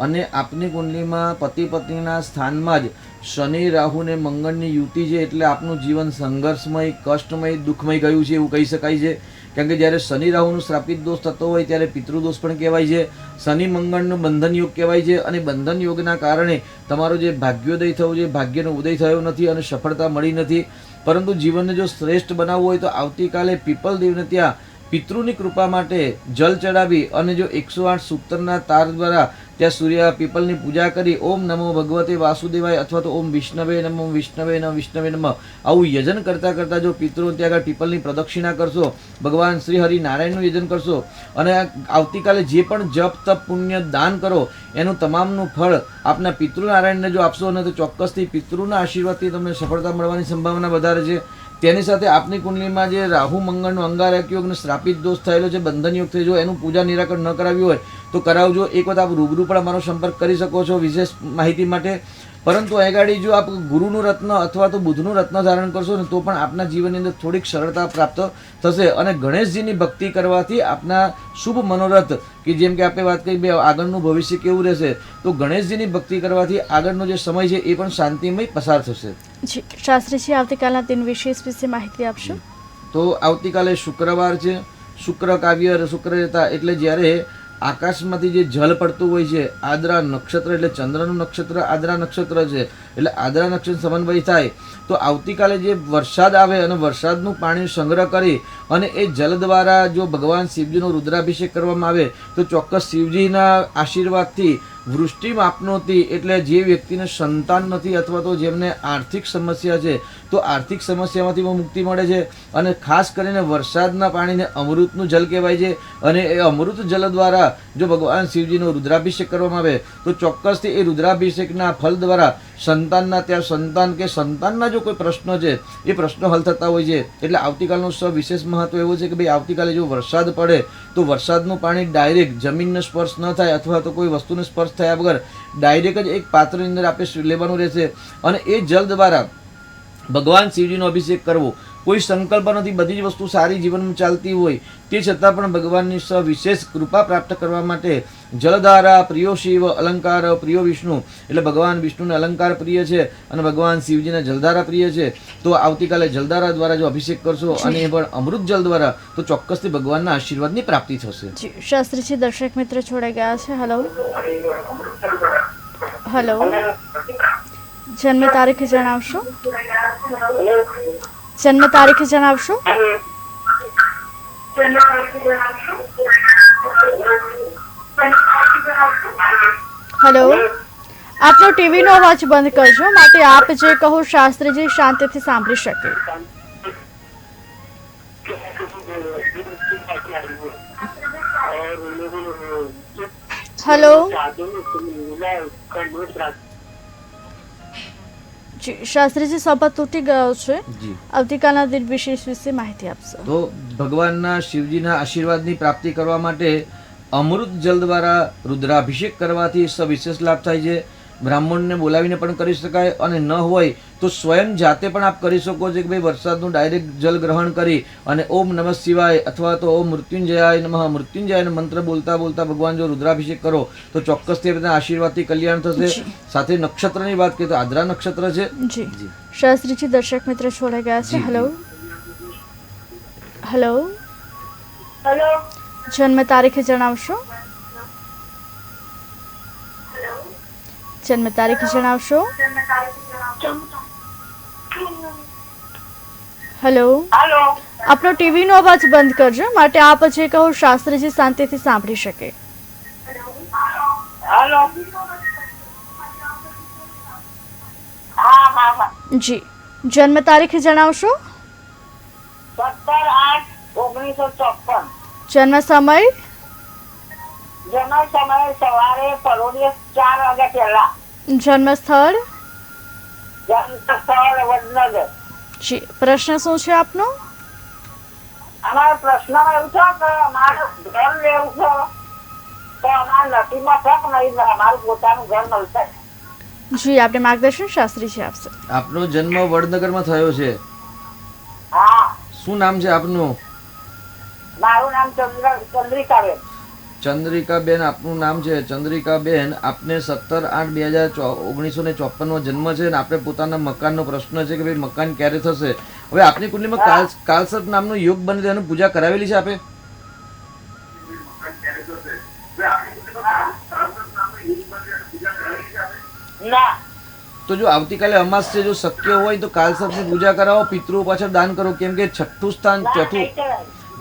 અને આપની કુંડલીમાં પતિ પત્નીના સ્થાનમાં જ શનિ રાહુ ને મંગળની યુતિ છે. એટલે આપનું જીવન સંઘર્ષમય, કષ્ટમય, દુઃખમય ગયું છે એવું કહી શકાય છે. કેમ કે જ્યારે શનિ રાહુનો શ્રાપિત દોષ થતો હોય ત્યારે પિતૃદોષ પણ કહેવાય છે. શનિ મંગળનો બંધન યોગ કહેવાય છે અને બંધન યોગના કારણે તમારો જે ભાગ્યોદય થયો છે, ભાગ્યનો ઉદય થયો નથી અને સફળતા મળી નથી. પરંતુ જીવનને જો શ્રેષ્ઠ બનાવવું હોય તો આવતીકાલે પીપલ દેવને ત્યાં પિતૃની કૃપા માટે જલ ચડાવી અને જો 108 સૂક્તરના તાર દ્વારા ત્યાં સૂર્ય પીપલની પૂજા કરી ઓમ નમો ભગવતે વાસુદેવાય અથવા તો ઓમ વિષ્ણવે નમઃ વિષ્ણવે નમઃ વિષ્ણવે નમઃ આવું યજન કરતાં કરતાં જો પિતૃઓ ત્યાં આગળ પીપલની પ્રદક્ષિણા કરશો, ભગવાન શ્રી હરિ નારાયણનું યજન કરશો અને આવતીકાલે જે પણ જપ તપ પુણ્ય દાન કરો એનું તમામનું ફળ આપના પિતૃનારાયણને જો આપશો ને તો ચોક્કસથી પિતૃના આશીર્વાદથી તમને સફળતા મળવાની સંભાવના વધારે છે. તેની સાથે આપની કુંડલીમાં જે રાહુ મંગળનો અંગારક યોગ અને શ્રાપિત દોષ થયેલો છે, બંધન યોગ થયો, જો એનું પૂજા નિરાકરણ ન કરાવ્યું હોય તો કરાવજો. એક વખત આપ રૂબરૂ પણ અમારો સંપર્ક કરી શકો છો વિશેષ માહિતી માટે. પરંતુ અહીં જો આપ ગુરુનું રત્ન અથવા તો બુધનું રત્ન ધારણ કરશો ને તો પણ આપના જીવનની અંદર થોડીક સરળતા પ્રાપ્ત થશે. અને ગણેશજીની ભક્તિ કરવાથી આપના શુભ મનોરથ કે જેમ કે આપણે વાત કરી આગળનું ભવિષ્ય કેવું રહેશે, તો ગણેશજીની ભક્તિ કરવાથી આગળનો જે સમય છે એ પણ શાંતિમય પસાર થશે. જી શાસ્ત્રીજી, આવતીકાલના દિન વિશેષ વિશે માહિતી આપશો. તો આવતીકાલે શુક્રવાર છે, શુક્ર કાવ્ય શુક્રરેતા એટલે જ્યારે આકાશમાંથી જે જલ પડતું હોય છે, આદ્રા નક્ષત્ર એટલે ચંદ્રનું નક્ષત્ર આદ્રા નક્ષત્ર છે, એટલે આદ્રા નક્ષત્ર સમન્વય થાય તો આવતીકાલે જે વરસાદ આવે અને વરસાદનું પાણી સંગ્રહ કરી અને એ જલ દ્વારા જો ભગવાન શિવજીનો રુદ્રાભિષેક કરવામાં આવે તો ચોક્કસ શિવજીના આશીર્વાદથી વૃષ્ટિ માપનોથી એટલે જે વ્યક્તિને સંતાન નથી અથવા તો જેમને આર્થિક સમસ્યા છે તો આર્થિક સમસ્યામાંથી પણ મુક્તિ મળે છે. અને ખાસ કરીને વરસાદના પાણીને અમૃતનું જલ કહેવાય છે અને એ અમૃત જલ દ્વારા જો ભગવાન શિવજીનો રુદ્રાભિષેક કરવામાં આવે તો ચોક્કસથી એ રુદ્રાભિષેકના ફલ દ્વારા સંતાનના ત્યાં સંતાન કે સંતાનના જો કોઈ પ્રશ્નો છે એ પ્રશ્નો હલ થતા હોય છે. એટલે આવતીકાલનો વિશેષ મહત્વ એવું છે કે ભાઈ આવતીકાલે જો વરસાદ પડે તો વરસાદનું પાણી ડાયરેક્ટ જમીનને સ્પર્શ ન થાય અથવા તો કોઈ વસ્તુને સ્પર્શ થયા વગર ડાયરેક્ટ જ એક પાત્રની અંદર આપણે લેવાનું રહેશે અને એ જલ દ્વારા ભગવાન શિવજીનો અભિષેક કરવો. કોઈ સંકલ્પ નથી, બધી જ વસ્તુ સારી જીવનમાં ચાલતી હોય તે છતાં પણ ભગવાનની વિશેષ કૃપા પ્રાપ્ત કરવા માટે જલધારા પ્રિયો શિવ અલંકાર પ્રિયો વિષ્ણુ એટલે ભગવાન વિષ્ણુને અલંકાર પ્રિય છે અને ભગવાન શિવજીને જલધારા પ્રિય છે. તો આવતીકાલે જલધારા દ્વારા જો અભિષેક કરશો અને એ પણ અમૃત જલ દ્વારા તો ચોક્કસથી ભગવાનના આશીર્વાદની પ્રાપ્તિ થશે. શાસ્ત્રીજી, દર્શક મિત્ર જોડાઈ ગયા છે. હેલો હેલો, જન્મ તારીખ જણાવશો? જન્મ તારીખ જણાવશો? હેલો, આપનો ટીવીનો અવાજ બંધ કરજો માટે આપ જે કહો શાસ્ત્રીજી શાંતિથી સાંભળી શકે. હેલો જી, શાસ્ત્રીજી સંપર્ક તૂટી ગયો છે. આવતીકાલના દિન વિશેષ વિશે માહિતી આપશો. તો ભગવાનના શિવજીના આશીર્વાદની પ્રાપ્તિ કરવા માટે અમૃત જલ દ્વારા રુદ્રાભિષેક કરવાથી સવિશેષ લાભ થાય છે. બ્રાહ્મણને બોલાવીને પણ કરી શકાય અને ન હોય તો સ્વયં જાતે પણ આપ કરી શકો છો કે ભાઈ વરસાદનું ડાયરેક્ટ જલ ગ્રહણ કરી અને ઓમ નમઃ શિવાય અથવા તો ઓમ મૃત્યુંજયાય નમઃ મૃત્યુંજયાય મંત્ર બોલતા બોલતા ભગવાન જો રુદ્રાભિષેક કરો તો ચોક્કસથી બધા આશીર્વાદથી કલ્યાણ થશે. સાથે નક્ષત્રની વાત કરીએ તો આદ્રા નક્ષત્ર છે. જી શાસ્ત્રીજી, દર્શક મિત્ર જોડાઈ ગયા છે. હેલો હેલો, હેલો, જન્મ તારીખ જણાવશો? જન્મ તારીખ જણાવશો? હેલો, હાલો, આપનો ટીવીનો અવાજ બંધ કરજો માટે આપ જે કહો શાસ્ત્રીજી શાંતિથી સાંભળી શકે. હાલો, હા હા હા, જી, જન્મ તારીખ જણાવશો? 17/8/1954. જન્મ સમય? જન્મ સમયે સવારે પરોઢિયે 4 વાગ્યા પહેલા. જન્મ સ્થળ? જન્મ સ્થળ વડનગર. જી, પ્રશ્ન શું છે આપનો? અમારો પ્રશ્નમાં એવું છે કે અમારે ઘર લેવું છે તો અમારે નસીબમાં તક નહીં, અમારું પોતાનું ઘર મળશે. જી, આપણે માર્ગદર્શન શાસ્ત્રીજી આપશે. આપનો જન્મ વડનગરમાં થયો છે. હા, શું નામ છે આપનું? મારું નામ ચંદ્રિકાબેન. ચંદ્રિકાબેન આપનું નામ છે. ચંદ્રિકાબેન, આપને 17/8/1954 જન્મ છે અને આપણે પોતાના મકાનનો પ્રશ્ન છે કે ભાઈ મકાન ક્યારે થશે. હવે આપની કુંડલીમાં કાલસર્પ નામનો યોગ બને તેની પૂજા કરાવેલી છે આપે? ના, તો જો આવતીકાલે અમાસ છે, જો શક્ય હોય તો કાલસર્પની પૂજા કરાવો, પિતૃઓ પાછળ દાન કરો. કેમ કે છઠ્ઠું સ્થાન ચોથું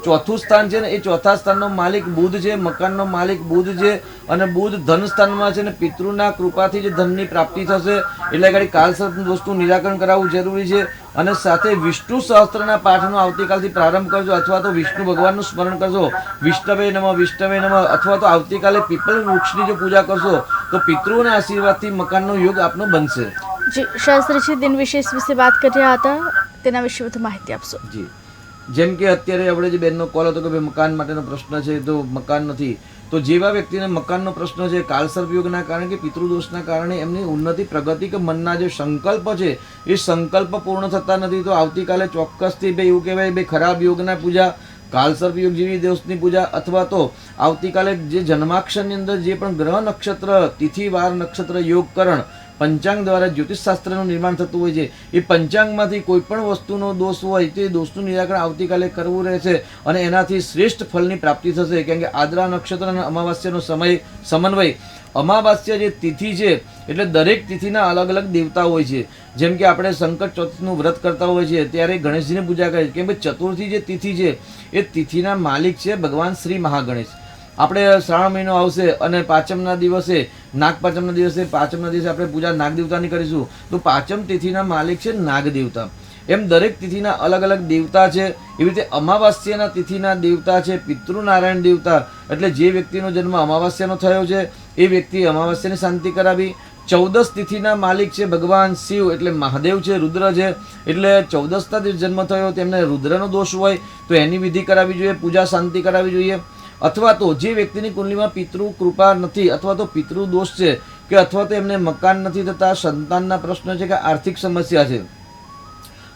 ચોથું સ્થાન છે ને એ ચોથા સ્થાનનો માલિક બુધ છે, મકાનનો માલિક બુધ છે અને બુધ ધન સ્થાનમાં છે ને પિતૃના કૃપાથી જે ધનની પ્રાપ્તિ થશે એટલે ગાડી કાલસર્પ દોષનું નિરાકરણ કરાવવું જરૂરી છે. અને સાથે વિષ્ણુ સહસ્ત્રના પાઠનો આવતીકાલથી પ્રારંભ કરજો અથવા તો વિષ્ણુ ભગવાનનું સ્મરણ કરજો, વિષ્ણવે નમઃ અથવા તો આવતીકાલે પીપલ વૃક્ષની જો પૂજા કરશો તો પિતૃના આશીર્વાદથી મકાનનો યોગ આપનો બનશે. જી શાસ્ત્રીજી દિન વિશેષ વિશે વાત કરી રહ્યા હતા, તેના વિશે વધુ માહિતી આપશો. જી, જેમ કે અત્યારે આપણે જે બેનનો કોલ હતો કે ભાઈ મકાન માટેનો પ્રશ્ન છે તો મકાન નથી, તો જેવા વ્યક્તિને મકાનનો પ્રશ્ન છે કાલસર્પ યોગના કારણે કે પિતૃદોષના કારણે એમની ઉન્નતિ પ્રગતિ કે મનના જે સંકલ્પ છે એ સંકલ્પ પૂર્ણ થતા નથી, તો આવતીકાલે ચોક્કસથી ભાઈ એવું કહેવાય ભાઈ ખરાબ યોગના પૂજા, કાલસર્પ યોગ જેવી દોષની પૂજા અથવા તો આવતીકાલે જે જન્માક્ષરની અંદર જે પણ ગ્રહ નક્ષત્ર તિથિ વાર નક્ષત્ર યોગકરણ પંચાંગ દ્વારા જ્યોતિષશાસ્ત્રનું નિર્માણ થતું હોય છે, એ પંચાંગમાંથી કોઈ પણ વસ્તુનો દોષ હોય તે દોષનું નિરાકરણ આવતીકાલે કરવું રહેશે અને એનાથી શ્રેષ્ઠ ફળની પ્રાપ્તિ થશે. કેમ કે આદ્રા નક્ષત્ર અને અમાવાસ્યાનો સમન્વય, અમાવાસ્યા જે તિથિ છે એટલે દરેક તિથિના અલગ અલગ દેવતા હોય છે. જેમ કે આપણે સંકટ ચતુર્થીનું વ્રત કરતા હોય છે ત્યારે ગણેશજીની પૂજા કરીએ, કેમ કે ચતુર્થી જે તિથિ છે એ તિથિના માલિક છે ભગવાન શ્રી મહાગણેશ. આપણે શ્રાવણ મહિનો આવશે અને પાંચમના દિવસે પાંચમના દિવસે આપણે પૂજા નાગદેવતાની કરીશું, તો પાંચમ તિથિના માલિક છે નાગદેવતા. એમ દરેક તિથિના અલગ અલગ દેવતા છે. એવી રીતે અમાવાસ્યાના તિથિના દેવતા છે પિતૃનારાયણ દેવતા. એટલે જે વ્યક્તિનો જન્મ અમાવાસ્યાનો થયો છે એ વ્યક્તિ અમાવાસ્યાની શાંતિ કરાવી. 14 તિથિના માલિક છે ભગવાન શિવ એટલે મહાદેવ છે, રુદ્ર છે. એટલે 14ના દિવસ જન્મ થયો તેમને રુદ્રનો દોષ હોય તો એની વિધિ કરાવવી જોઈએ, પૂજા શાંતિ કરાવવી જોઈએ. અથવા તો જે વ્યક્તિની કુંડલીમાં પિતૃ કૃપા નથી અથવા તો પિતૃ દોષ છે કે અથવા તો એમને મકાન નથી થતા, સંતાનના પ્રશ્નો છે કે આર્થિક સમસ્યા છે,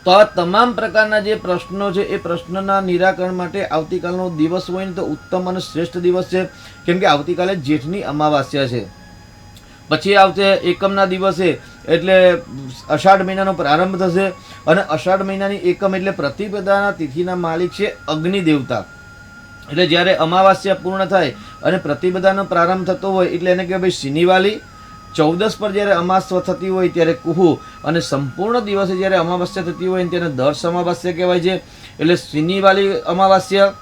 તો આ તમામ પ્રકારના જે પ્રશ્નો છે એ પ્રશ્નના નિરાકરણ માટે આવતીકાલનો દિવસ હોય ને તો ઉત્તમ અને શ્રેષ્ઠ દિવસ છે. કેમ કે આવતીકાલે જેઠની અમાવાસ્યા છે. પછી આવશે એકમના દિવસે એટલે અષાઢ મહિનાનો પ્રારંભ થશે અને અષાઢ મહિનાની એકમ એટલે પ્રતિપદાના તિથિના માલિક છે અગ્નિ દેવતા. એટલે જ્યારે અમાવાસ્યા પૂર્ણ થાય અને પ્રતિપદાનો પ્રારંભ થતો હોય એટલે એને કહેવાય ભાઈ શનિવાલી. 14 પર જ્યારે અમાસ થતી હોય ત્યારે કુહુ અને સંપૂર્ણ દિવસે જ્યારે અમાવાસ્યા થતી હોય તેને દર્શ અમાવાસ્યા કહેવાય છે. એટલે શનિવાલી અમાવાસ્યા,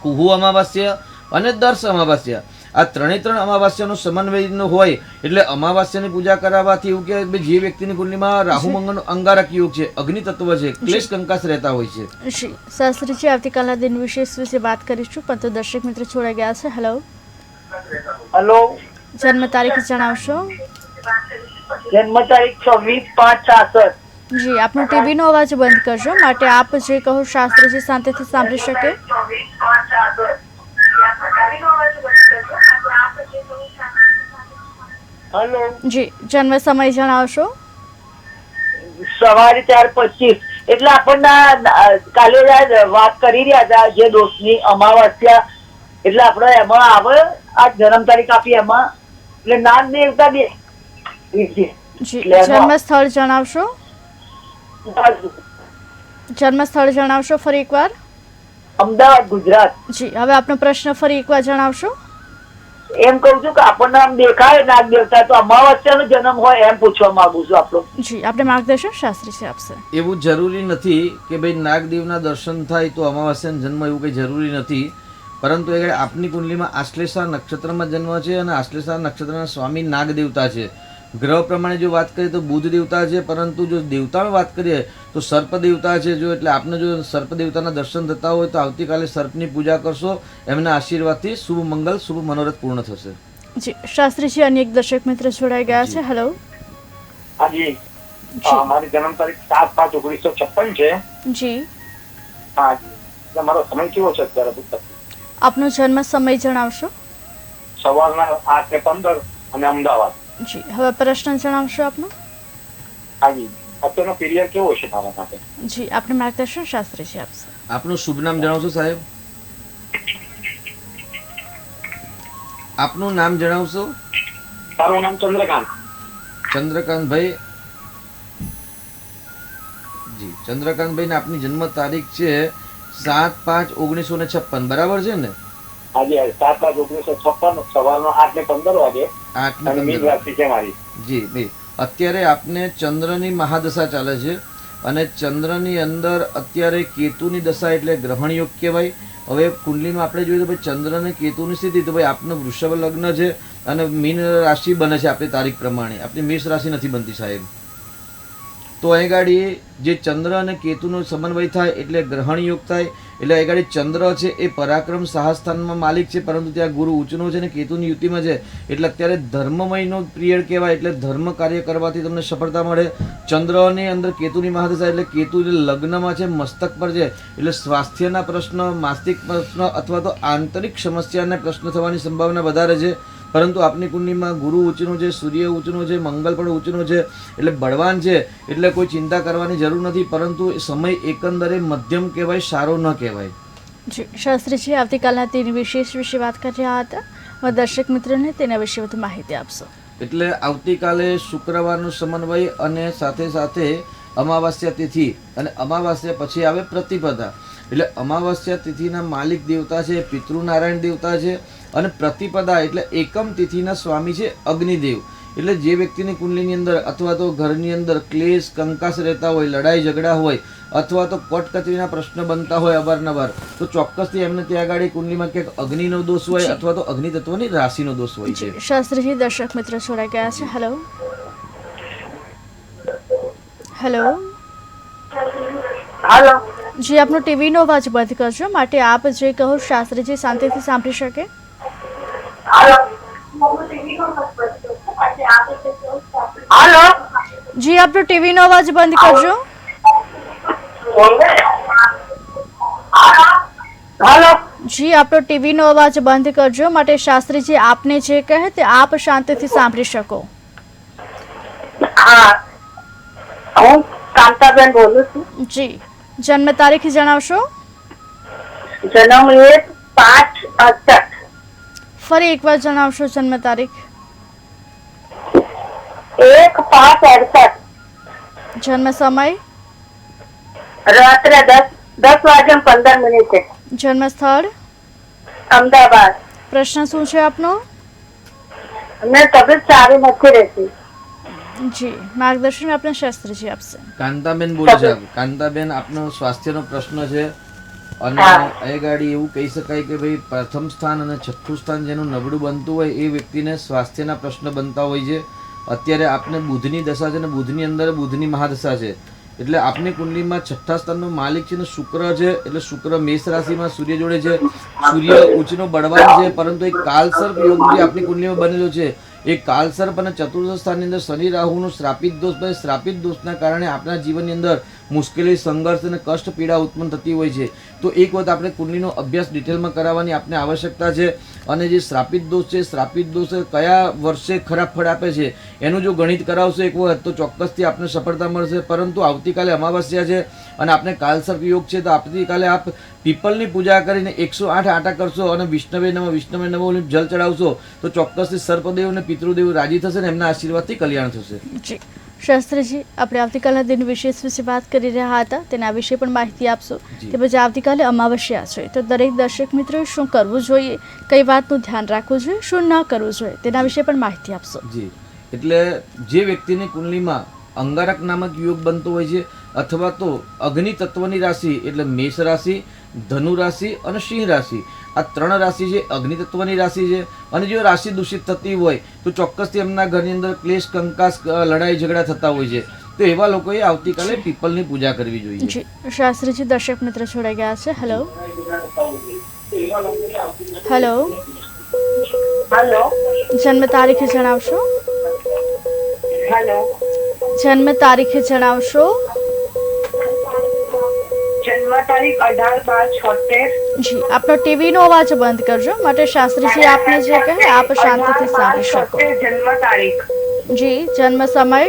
કુહુ અમાવાસ્યા અને દર્શ અમાવાસ્યા, આ ત્રણ અમાવાસ્યાનો સમન્વય હોય એટલે અમાવાસ્યાની પૂજા કરાવવાથી એવું કે જે વ્યક્તિની કુંડલીમાં રાહુ મંગળનો અંગારક યોગ છે, અગ્નિ તત્વ છે, ક્લેશ કંકાસ રહેતા હોય છે. શ્રી શાસ્ત્રીજી આવતીકાલના દિન વિશેષ વિશે વાત કરીશું, પરંતુ દર્શક મિત્રો જોડાઈ ગયા છે. હેલો, જન્મ તારીખ જણાવશો? જન્મ તારીખ 26/5/66. જી, આપનો ટીવીનો અવાજ બંધ કરજો માટે આપ જે કહો શાસ્ત્રીજી શાંતિથી સાંભળી શકે. હેલો, જી, જન્મ સમય જણાવશો? સવારે 4:25. એટલે આપણને કાલે વાત કરી રહ્યા હતા જે દોષની અમાવાસ્યા, એટલે આપણે એમાં આવે આ જન્મ તારીખ આપી એમાં એટલે નાગ દેવતા બે. જી, જન્મ સ્થળ જણાવશો? જન્મ સ્થળ જણાવશો ફરી એકવાર? અમદાવાદ, ગુજરાત. જી, હવે આપનો પ્રશ્ન ફરી એકવાર જણાવશો? એમ કહું છું કે આપણને આમ દેખાય નાગ દેવતા તો અમાવાસ્યાનો જન્મ હોય એમ પૂછવા માંગુ છું આપણો. જી, આપણે માર્ગદર્શન શાસ્ત્રીજી આપશે. એવું જરૂરી નથી કે ભાઈ નાગદેવના દર્શન થાય તો અમાવાસ્યાનો જન્મ, એવું કંઈ જરૂરી નથી. પરંતુ એ આપની કુંડલીમાં આશ્લેષા નક્ષત્રમાં જન્મ છે અને આશ્લેષા નક્ષત્રના સ્વામી નાગ દેવતા છે. ગ્રહ પ્રમાણે જો વાત કરીએ તો બુધ દેવતા છે, પરંતુ જો દેવતાની વાત કરીએ તો સર્પ દેવતા છે. જો એટલે આપને જો સર્પ દેવતાના દર્શન થતા હોય તો આવતીકાલે સર્પની પૂજા કરશો, એમના આશીર્વાદથી શુભ મંગલ શુભ મનોરથ પૂર્ણ થશે. જી, શાસ્ત્રીજી અન્ય એક દર્શક મિત્ર જોડાઈ ગયા છે. હેલો. હાજી, મારી જન્મ તારીખ 7/5/1956 છે. જી, હા, તમારો સમય કેવો છે અત્યારે? આપનો જન્મ સમય જણાવશો? સવારના 8:15 અને અમદાવાદ. જી, હવે પ્રશ્ન જણાવશો આપનો? હાજી, અત્યારનો પીરિયડ કેવો છે મારા માટે? જી, આપણે માર્ગદર્શન શાસ્ત્રીજી આપશે. આપનું શુભ નામ જણાવશો સાહેબ? આપનું નામ જણાવશો? મારું નામ ચંદ્રકાંત. ચંદ્રકાંતભાઈ. જી, ચંદ્રકાંતભાઈ ને આપની જન્મ તારીખ છે 7/5/1956, બરાબર છે ને? હાજી, 7/5/1956 સવારનો 8:15 વાગે. 8:15 છે મારી. જી ભાઈ, અત્યારે આપને ચંદ્રની મહાદશા ચાલે છે અને ચંદ્રની અંદર અત્યારે કેતુની દશા એટલે ગ્રહણ યોગ કહેવાય. હવે કુંડલીમાં આપણે જોઈએ તો ભાઈ ચંદ્ર અને કેતુની સ્થિતિ, તો ભાઈ આપનું વૃષભ લગ્ન છે અને મીન રાશિ બને છે આપણી તારીખ પ્રમાણે, આપણી મેષ રાશિ નથી બનતી સાહેબ. તો અહીં ગાડી જે ચંદ્ર અને કેતુનો સમન્વય થાય એટલે ગ્રહણ યોગ થાય. એટલે અહીં ગાડી ચંદ્ર છે એ પરાક્રમ સાહસસ્થાનમાં માલિક છે, પરંતુ ત્યાં ગુરુ ઉચ્ચનો છે અને કેતુની યુતિમાં છે, એટલે અત્યારે ધર્મમયનો પિરિયડ કહેવાય. એટલે ધર્મ કાર્ય કરવાથી તમને સફળતા મળે. ચંદ્રની અંદર કેતુની મહાદશા, એટલે કેતુ જે લગ્નમાં છે, મસ્તક પર છે, એટલે સ્વાસ્થ્યના પ્રશ્ન, માનસિક પ્રશ્ન અથવા તો આંતરિક સમસ્યાના પ્રશ્ન થવાની સંભાવના વધારે છે. પરંતુ આપની કુંડલીમાં ગુરુ ઉચ્ચનો છે, સૂર્ય ઉચ્ચનો છે, મંગળ પણ ઉચ્ચનો છે, એટલે બળવાન છે, એટલે કોઈ ચિંતા કરવાની જરૂર નથી. પરંતુ સમય એકંદરે મધ્યમ કહેવાય, સારો ન કહેવાય. જી શાસ્ત્રીજી, આવતીકાલના તેની વિશેષ વિશે વાત કરી રહ્યા હતા. હવે દર્શક મિત્રોને તેના વિશે વધુ માહિતી આપશો. એટલે આવતીકાલે શુક્રવારનો સમન્વય અને સાથે સાથે અમાવાસ્યા તિથિ, અને અમાવાસ્યા પછી આવે પ્રતિપદા. એટલે અમાવાસ્યા તિથિના માલિક દેવતા છે પિતૃનારાયણ દેવતા છે, અને પ્રતિપદા એટલે એકમ તિથિના સ્વામી છે અગ્નિદેવ. એટલે જે વ્યક્તિની કુંડલીની અંદર અથવા તો ઘરની અંદર ક્લેશ કંકાસ રહેતા હોય, લડાઈ ઝઘડા હોય, અથવા તો કોર્ટ કચેરીના પ્રશ્ન બનતા હોય અવારનવાર, તો ચોક્કસથી એમને ત્યાં આગળ કુંડલીમાં ક્યાંક અગ્નિનો દોષ હોય અથવા તો અગ્નિ તત્વની રાશિનો દોષ હોય છે. શાસ્ત્રીજી, દર્શક મિત્રો જોડાઈ ગયા છે. હેલો હેલો હાલો. જી, આપનો ટીવીનો અવાજ બંધ કરજો, માટે આપ જે કહો શાસ્ત્રીજી શાંતિથી સાંભળી શકે. હાલો. હાલો. જી, આપનો ટીવીનો અવાજ બંધ કરજો. હાલો. જી, આપનો ટીવીનો અવાજ બંધ કરજો, માટે શાસ્ત્રીજી આપને જે કહે તે આપ શાંતિથી સાંભળી શકો. હા, હું કાંતાબેન બોલું છું. જી, જન્મ તારીખ જણાવશો? જન્મ 1/5/68. ફરી એકવાર જણાવશો જન્મ તારીખ? 1/5/68. જન્મ સમય? રાત્રે 10:15. જન્મ સ્થળ? અમદાવાદ. પ્રશ્ન શું છે આપનો? અમને તબિયત સારી નથી રહેતી. જી, માર્ગદર્શન આપના શાસ્ત્રીજી આપશે. કાંતાબેન બોલે છે. કાંતાબેન, આપનો સ્વાસ્થ્યનો પ્રશ્ન છે, અને એ ગાડી એવું કહી શકાય કે ભાઈ પ્રથમ સ્થાન અને છઠ્ઠું સ્થાન જેનું નબળું બનતું હોય એ વ્યક્તિને સ્વાસ્થ્યના પ્રશ્ન બનતા હોય છે. અત્યારે આપને બુધની દશા છે, અને બુધની અંદર બુધની મહાદશા છે. એટલે આપની કુંડલીમાં છઠ્ઠા સ્થાનનો માલિક છે ને શુક્ર છે. એટલે શુક્ર મેષ રાશિમાં સૂર્ય જોડે છે. સૂર્ય ઉચ્ચનો બળવાન છે, પરંતુ એક કાલસર્પ યોગ જે આપની કુંડલીમાં બનેલો છે, એ કાલસર્પ અને ચતુર્થ સ્થાનની અંદર શનિ રાહુનો શ્રાપિત દોષ, શ્રાપિત દોષના કારણે આપણા જીવનની અંદર મુશ્કેલી, સંઘર્ષ અને કષ્ટ પીડા ઉત્પન્ન થતી હોય છે. તો એક વખત આપણે કુંડલીનો અભ્યાસ ડિટેલમાં કરાવવાની આપને આવશ્યકતા છે. અને જે શ્રાપિત દોષ છે, શ્રાપિત દોષ કયા વર્ષે ખરાબ ફળ આપે છે એનું જો ગણિત કરાવશો એક વખત, તો ચોક્કસથી આપને સફળતા મળશે. પરંતુ આવતીકાલે અમાવાસ્યા છે અને આપને કાલસર્પ યોગ છે, તો આવતીકાલે આપ પીપલની પૂજા કરીને 108 આટા કરશો અને વિષ્ણવે નમઃ જલ ચડાવશો, તો ચોક્કસથી સર્પદેવ અને પિતૃદેવ રાજી થશે ને એમના આશીર્વાદથી કલ્યાણ થશે. જી શાસ્ત્રીજી, આપણે આવતીકાલના દિન વિશેષ વિશે વાત કરી રહ્યા હતા, તેના વિશે પણ માહિતી આપશો. તે પછી આવતીકાલે અમાવસ્યા છે, તો દરેક દર્શક મિત્રોએ શું કરવું જોઈએ, કઈ વાતનું ધ્યાન રાખવું જોઈએ, શું ન કરવું જોઈએ, તેના વિશે પણ માહિતી આપશો. જી, એટલે જે વ્યક્તિની કુંડલીમાં અંગારક નામક યોગ બનતો હોય છે, અથવા તો અગ્નિ તત્વની રાશિ એટલે મેષ રાશિ, ધનુ રાશિ અને સિંહ રાશિ, આ 3 રાશિ છે અગ્નિ તત્વની રાશિ છે. અને જો રાશિ દૂષિત થતી હોય તો ચોક્કસથી એમના ઘરની અંદર ક્લેશ કંકાસ, લડાઈ ઝઘડા થતા હોય છે. તો એવા લોકોએ આવતીકાલે પીપલની પૂજા કરવી જોઈએ. જી શાસ્ત્રીજી, દર્શક મિત્ર જોડાઈ ગયા છે. હેલો હેલો હાલો. જન્મ તારીખ જણાવશો? હાલો. જન્મ તારીખ જણાવશો? જન્મ તારીખ 18/12/76. જી, આપનો ટીવીનો અવાજ બંધ કરજો, માટે શાસ્ત્રીજી આપને જે કહે આપ શાંતિથી સાંભળી શકો. જન્મ તારીખ. જી, જન્મ સમય?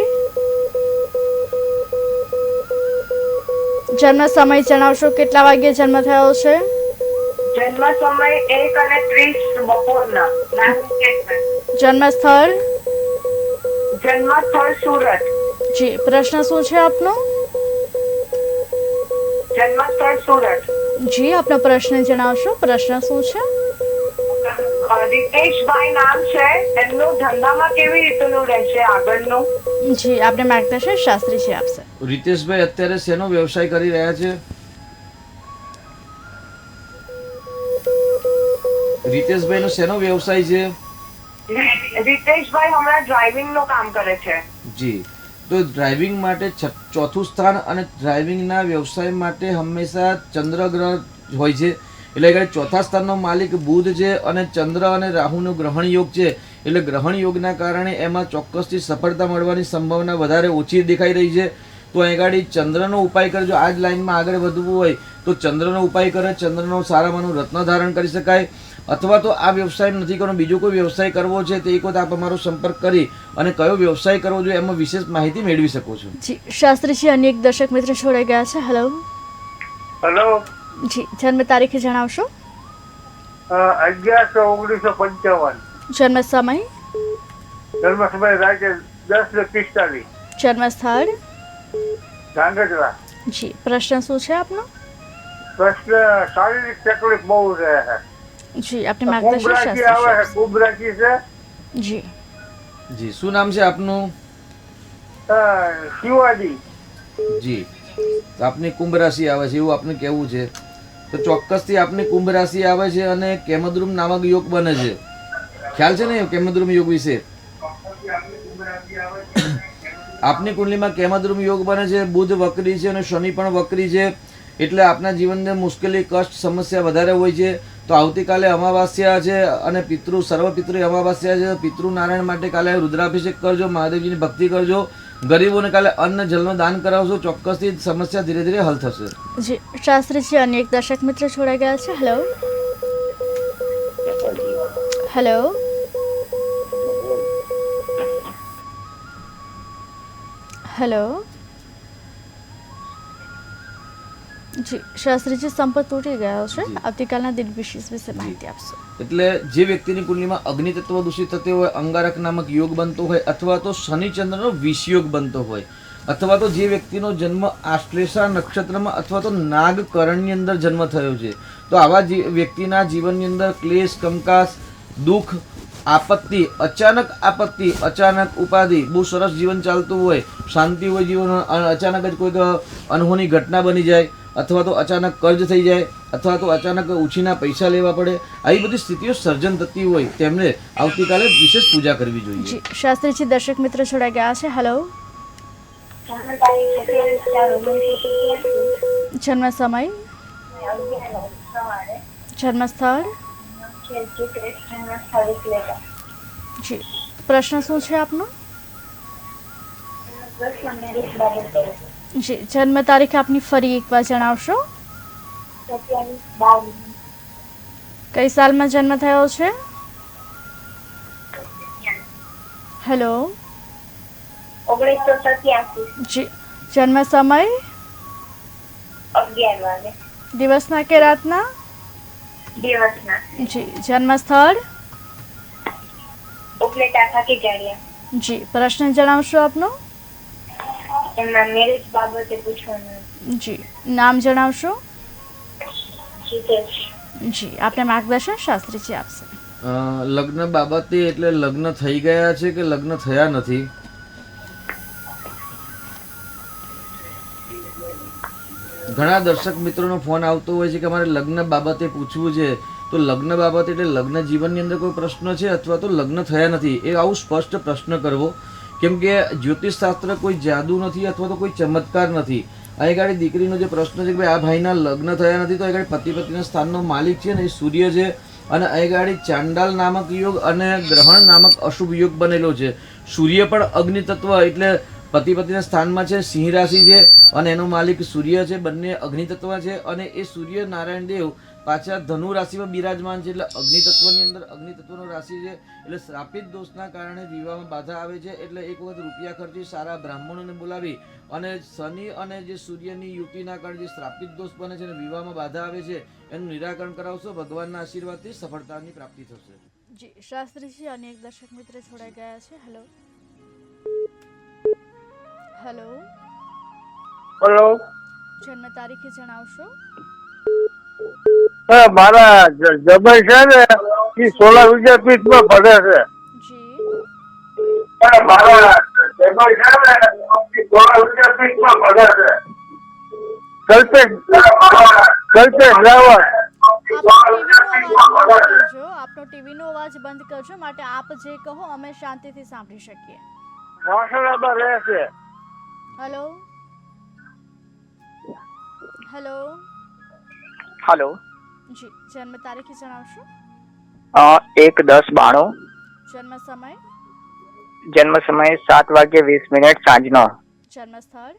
જન્મ સમય જણાવશો, કેટલા વાગ્યે જન્મ થયો છે? જન્મ સમય 1:30 બપોરના. જન્મ સ્થળ? જન્મ સ્થળ સુરત. જી, પ્રશ્ન શું છે આપનો? જન્મ સ્થળ સુરત. જી, આપનો પ્રશ્ન જણાવશો. પ્રશ્ન શું છે? રીતેશભાઈ નામ છે, એમનું ધંધામાં કેવી રીતનું રહેશે આગળનું? જી, આપને માર્ગદર્શન શાસ્ત્રીજી આપશે. રીતેશભાઈ અત્યારે શેનો વ્યવસાય કરી રહ્યા છે? રીતેશભાઈ નો શેનો વ્યવસાય છે? રીતેશભાઈ હમણાં ડ્રાઇવિંગ નું કામ કરે છે. જી, તો ડ્રાઇવિંગ માટે ચોથું સ્થાન અને ડ્રાઇવિંગના વ્યવસાય માટે હંમેશા ચંદ્ર ગ્રહ હોય છે. એટલે કે ચોથા સ્થાનનો માલિક બુધ છે અને ચંદ્ર અને રાહુનો ગ્રહણ યોગ છે. એટલે ગ્રહણ યોગના કારણે એમાં ચોક્કસથી સફળતા મળવાની સંભાવના વધારે ઓછી દેખાઈ રહી છે. તો અહીં ગાડી ચંદ્રનો ઉપાય કરજો. આ જ લાઈનમાં આગળ વધવું હોય તો ચંદ્રનો ઉપાય કરે, ચંદ્રનો સારામાંનું રત્ન ધારણ કરી શકાય. અથવા તો આ વ્યવસાય નથી કરવો, બીજો કોઈ વ્યવસાય કરવો છે તો એક વખત આપ અમારો સંપર્ક કરી અને કયો વ્યવસાય કરવો જોઈએ એમાં વિશેષ માહિતી મેળવી શકો છો. જી શાસ્ત્રીજી, અન્ય એક દર્શક મિત્ર જોડાઈ ગયા છે. હેલો. હેલો. જી, જન્મ તારીખ જણાવશો? 11/1955. જન્મ સમય? જન્મ સમય રાતે 10:45. જન્મ સ્થળ? ધાંગધ્રા. જી, પ્રશ્ન શું છે આપનો? પ્રશ્ન શારીરિક તકલીફ બહુ રહે છે. જી, આપને કુંભ માર્ગદર્શન રાશિ આવે છે, શાસ્ત્રી. કુંભ રાશિ છે. જી જી, શું નામ છે આપનું? શિવાજી. જી, તો આપની કુંભ રાશિ આવે છે એવું આપને કહેવું છે. તો ચોક્કસથી આપની કુંભ રાશિ આવે છે અને કેમદ્રુમ નામક યોગ બને છે. ખ્યાલ છે ને કેમદ્રુમ યોગ વિશે? આપની કુંડલીમાં કેમદ્રુમ યોગ બને છે. બુધ વક્રી છે અને શનિ પણ વક્રી છે. એટલે આપના જીવનને મુશ્કેલી, કષ્ટ, સમસ્યા વધારે હોય છે. તો આવતીકાલે અમાવાસ્યા છે અને સર્વ પિતૃ અમાવાસ્યા છે. પિતૃ નારાયણ માટે કાલે રુદ્રાભિષેક કરજો, મહાદેવજીની ભક્તિ કરજો, ગરીબોને કાલે અન્ન જલનું દાન કરાવશો. ચોક્કસથી સમસ્યા ધીરે ધીરે હલ થશે. જી શાસ્ત્રીજી, અન્ય એક દર્શક મિત્ર જોડાઈ ગયા છે. હેલો. હેલો. હેલો. જી શાસ્ત્રીજી, સંપર્ક તૂટી ગયો છે. જી. આવતીકાલના દિન વિશે માહિતી આપશો. એટલે જે વ્યક્તિની કુંડલીમાં અગ્નિ તત્વ દૂષિત થતી હોય, અંગારક નામક યોગ બનતો હોય, અથવા તો શનિચંદ્રનો વિષયોગ બનતો હોય, અથવા તો જે વ્યક્તિનો જન્મ આશ્લેષા નક્ષત્રમાં અથવા તો નાગકરણની અંદર જન્મ થયો છે, તો આવા વ્યક્તિના જીવનની અંદર ક્લેશ, કંકાસ, દુઃખ, આપત્તિ, અચાનક ઉપાધિ, બહુ સરસ જીવન ચાલતું હોય, શાંતિ હોય જીવન, અચાનક જ કોઈક અનહોની ઘટના બની જાય, અથવા તો અચાનક કર્જ થઈ જાય, અથવા તો અચાનક ઉછીના પૈસા લેવા પડે, આવી બધી સ્થિતિઓ સર્જન થતી હોય તેમને આવતીકાલે વિશેષ પૂજા કરવી જોઈએ. જી શાસ્ત્રીજી, દર્શક મિત્ર જોડાઈ ગયા છે. હેલો. જન્મ સમય? જન્મ સ્થળ? જી, પ્રશ્ન શું છે આપનો? જી, જન્મ તારીખ આપની ફરી એકવાર જણાવશો? કઈ સાલમાં જન્મ થયો છે? હેલો. 1987. જી, જન્મ સમય? 11 વાગે. દિવસના કે રાતના? દિવસના. જી, જન્મ સ્થળ? ઉપલેટા થાકી જાડિયા. જી, પ્રશ્ન જણાવશો આપનો? એમના મેરેજ બાબતે પૂછવાનું. જી, નામ જણાવશો? જીતેશ. જી, આપને માર્ગદર્શન શાસ્ત્રીજી આપશે. લગ્ન બાબતે એટલે લગ્ન થઈ ગયા છે કે લગ્ન થયા નથી? ઘણા દર્શક મિત્રોનો ફોન આવતો હોય છે કે અમારે લગ્ન બાબતે પૂછવું છે. તો લગ્ન બાબતે એટલે લગ્ન જીવનની અંદર કોઈ પ્રશ્ન છે અથવા તો લગ્ન થયા નથી, એ આવું સ્પષ્ટ પ્રશ્ન કરવો. કેમ કે જ્યોતિષશાસ્ત્ર કોઈ જાદુ નથી અથવા તો કોઈ ચમત્કાર નથી. અહીં ગાડી દીકરીનો જે પ્રશ્ન છે કે ભાઈ આ ભાઈના લગ્ન થયા નથી, તો અહીં ગાડી પતિ પત્નીના સ્થાનનો માલિક છે ને એ સૂર્ય છે. અને અહીં ગાડી ચાંડાલ નામક યોગ અને ગ્રહણ નામક અશુભ યોગ બનેલો છે. સૂર્ય પણ અગ્નિ તત્વ એટલે પતિ પત્નીના સ્થાનમાં છે, સિંહ રાશિ છે અને એનો માલિક સૂર્ય છે. બંને અગ્નિ તત્વ છે અને એ સૂર્ય નારાયણ દેવ પાછા ધનુ રાશિમાં બિરાજમાન છે. એટલે અગ્નિ તત્વની અંદર અગ્નિ તત્વનો રાશિ છે. એટલે શ્રાપિત દોષના કારણે વિવાહમાં બાધા આવે છે. એટલે એક વખત રૂપિયા ખર્ચી સારા બ્રાહ્મણોને બોલાવી અને શનિ અને જે સૂર્યની યુતિના કારણે જે શ્રાપિત દોષ બને છે અને વિવાહમાં બાધા આવે છે એનું નિરાકરણ કરાવશો. ભગવાનના આશીર્વાદથી સફળતાની પ્રાપ્તિ થશે. જી શાસ્ત્રીજી, અન્ય એક દર્શક મિત્ર જોડાઈ ગયા છે. હેલો. હેલો. હેલો. જન્મ તારીખ જણાવશો? મારા જમાઈ છે ને એ સોલા વિદ્યાપીઠમાં ભણે છે. જી. મારા જમાઈ છે ને એ સોલા વિદ્યાપીઠમાં ભણે છે. કલ્પેશ રાવળ. આપનો ટીવીનો અવાજ બંધ કરજો, આપનો ટીવીનો અવાજ બંધ કરજો, માટે આપ જે કહો અમે શાંતિથી સાંભળી શકીએ. બરાબર રહેશે. હેલો હેલો हेलो જી, જન્મ તારીખ જણાવશો? 1-10-92 જન્મ સમય? जन्म समय 7:20 સાંજનો, જન્મ સ્થળ?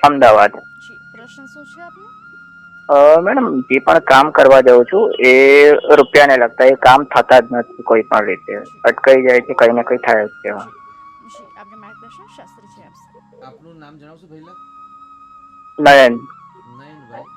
અમદાવાદ. જી, પ્રશ્ન શું છે આપનો? મેડમ જે પણ કામ કરવા જાઉં છું એ રૂપિયાને લગતા, એ કામ થતા જ નથી કોઈ પણ રીતે, અટકાઈ જાય છે, કઈ ને કઈ થાય જ છે. જી, આપને માર્ગદર્શન શાસ્ત્રીજી આપશે. આપનું નામ જણાવશો પહેલા? નયન. નયનભાઈ,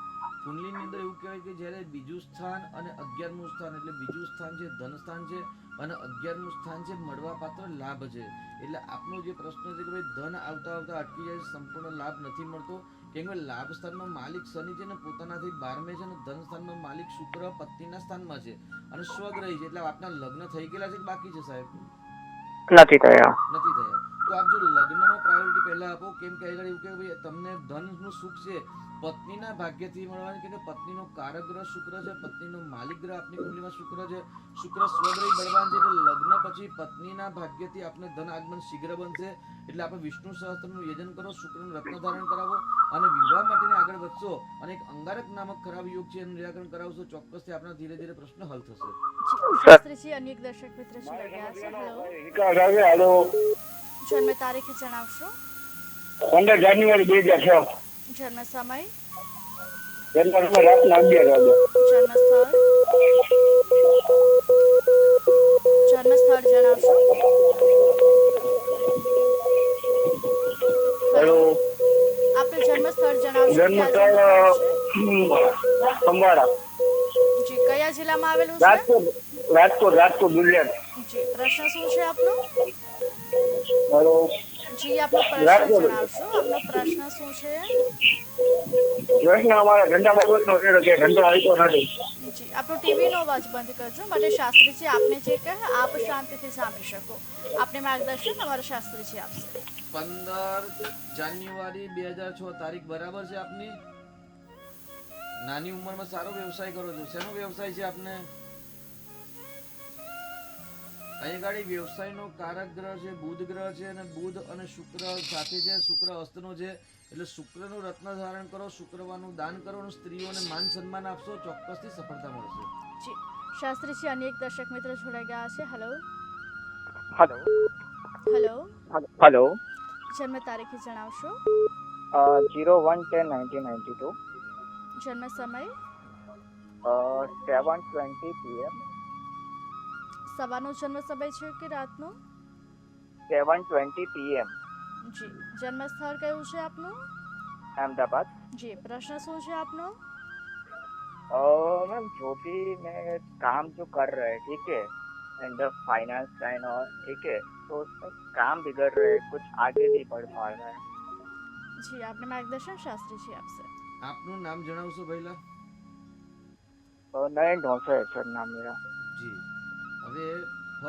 કુંડલીની અંદર એવું કહેવાય કે જ્યારે બીજું સ્થાન અને 11મું સ્થાન, એટલે બીજું સ્થાન છે ધન સ્થાન છે અને 11મું સ્થાન છે મળવા પાત્ર લાભ છે. એટલે આપનો જે પ્રશ્ન છે કે ભાઈ ધન આવતા આવતા અટકી જાય, સંપૂર્ણ લાભ નથી મળતો, કેમ કે લાભ સ્થાનનો માલિક શનિ છે ને પોતાનાથી 12મે છે, અને ધન સ્થાનનો માલિક શુક્ર પત્નીના સ્થાનમાં છે અને સ્વગ્રહી છે. એટલે આપના લગ્ન થઈ ગયેલા છે કે બાકી છે સાહેબ? નથી થયા. નથી થયા. તો આપ જો લગ્નમાં પ્રાયોરિટી પહેલા આપો, કેમ કે આગળ એવું કે ભાઈ તમને ધનનું સુખ છે પત્નીના ભાગ્યથી મળવાનું, કે પત્નીનો કારક ગ્રહ શુક્ર છે, પત્નીનો માલિક ગ્રહ આપની કુંડલીમાં શુક્ર છે, શુક્ર સ્વગ્રહી બળવાન છે, એટલે લગ્ન પછી પત્નીના ભાગ્યથી આપને ધન આગમન શીઘ્ર બનશે. એટલે આપણે વિષ્ણુ સહસ્ત્રનું યજન કરો, શુક્રનું રત્ન ધારણ કરાવો અને વિવાહ માટેની આગળ વધશો અને એક અંગારક નામક ખરાબ યોગ છે એનું નિરાકરણ કરાવશો, ચોક્કસથી આપણા ધીરે ધીરે પ્રશ્ન હલ થશે. જી, શાસ્ત્રીજી અન્ય એક દર્શક મિત્ર જોડાઈ ગયા છે. હેલો, જન્મ તારીખ જણાવશો? 15 જાન્યુઆરી 2006. જન્મ સમય? જન્મ સમય રાતના 11 વાગે. જન્મ સ્થળ? જન્મ સ્થળ જણાવશો? હેલો, આપનું જન્મ સ્થળ જણાવશો? જન્મ ક્યાં સ્થળ જન્મ છે? ખંભાળા, જી, કયા જિલ્લામાં આવેલું છે? રાજકોટ ગુજરાત. જી, પ્રશ્ન શું છે આપનો? હેલો, જી, આપનો પ્રશ્ન જણાવશો? આપનો પ્રશ્ન શું છે? પ્રશ્ન અમારા ધંધા બાબતનો છે કે ધંધો આવતો નથી. જી, આપનો ટીવીનો અવાજ બંધ કરજો, માટે શાસ્ત્રીજી આપને જે કહે આપ શાંતિથી સાંભળી શકો. આપને માર્ગદર્શન અમારા શાસ્ત્રીજી આપશે. 15 જાન્યુઆરી 2006 તારીખ બરાબર છે આપની? નાની ઉંમરમાં સારો વ્યવસાય કરો છો. શેનો વ્યવસાય છે આપને? અહીં ગાડી વ્યવસાયનો કારક ગ્રહ છે બુધ ગ્રહ છે, અને બુધ અને શુક્ર સાથે છે, શુક્ર હસ્તનો છે, એટલે શુક્રનું રત્ન ધારણ કરો, શુક્રવારનું દાન કરો અને સ્ત્રીઓને માન સન્માન આપશો, ચોક્કસથી સફળતા મળશે. જી, શાસ્ત્રીજી અન્ય એક દર્શક મિત્ર જોડાઈ ગયા છે. હેલો હેલો હેલો હેલો જન્મ તારીખ જણાવશો? 01-10-1992 જન્મ સમય? 7:20 PM. સવારનો જન્મ સમય છે કે રાતનો? 7:20 PM. જી, જન્મ સ્થળ કયું છે આપનું? अहमदाबाद. જી, પ્રશ્ન શું છે આપનો? मैम जो भी मैं काम जो कर रहे हैं, ठीक है, एंड फाइनेंस लाइन और ठीक है, तो उसमें काम बिगड़ रहे हैं, कुछ आगे नहीं बढ़ पा रहा है. જી, આપને માર્ગદર્શન શાસ્ત્રીજી આપશે. આપનું નામ જણાવશો પહેલા? नयन ढोसे है सर नाम मेरा. જી, હવે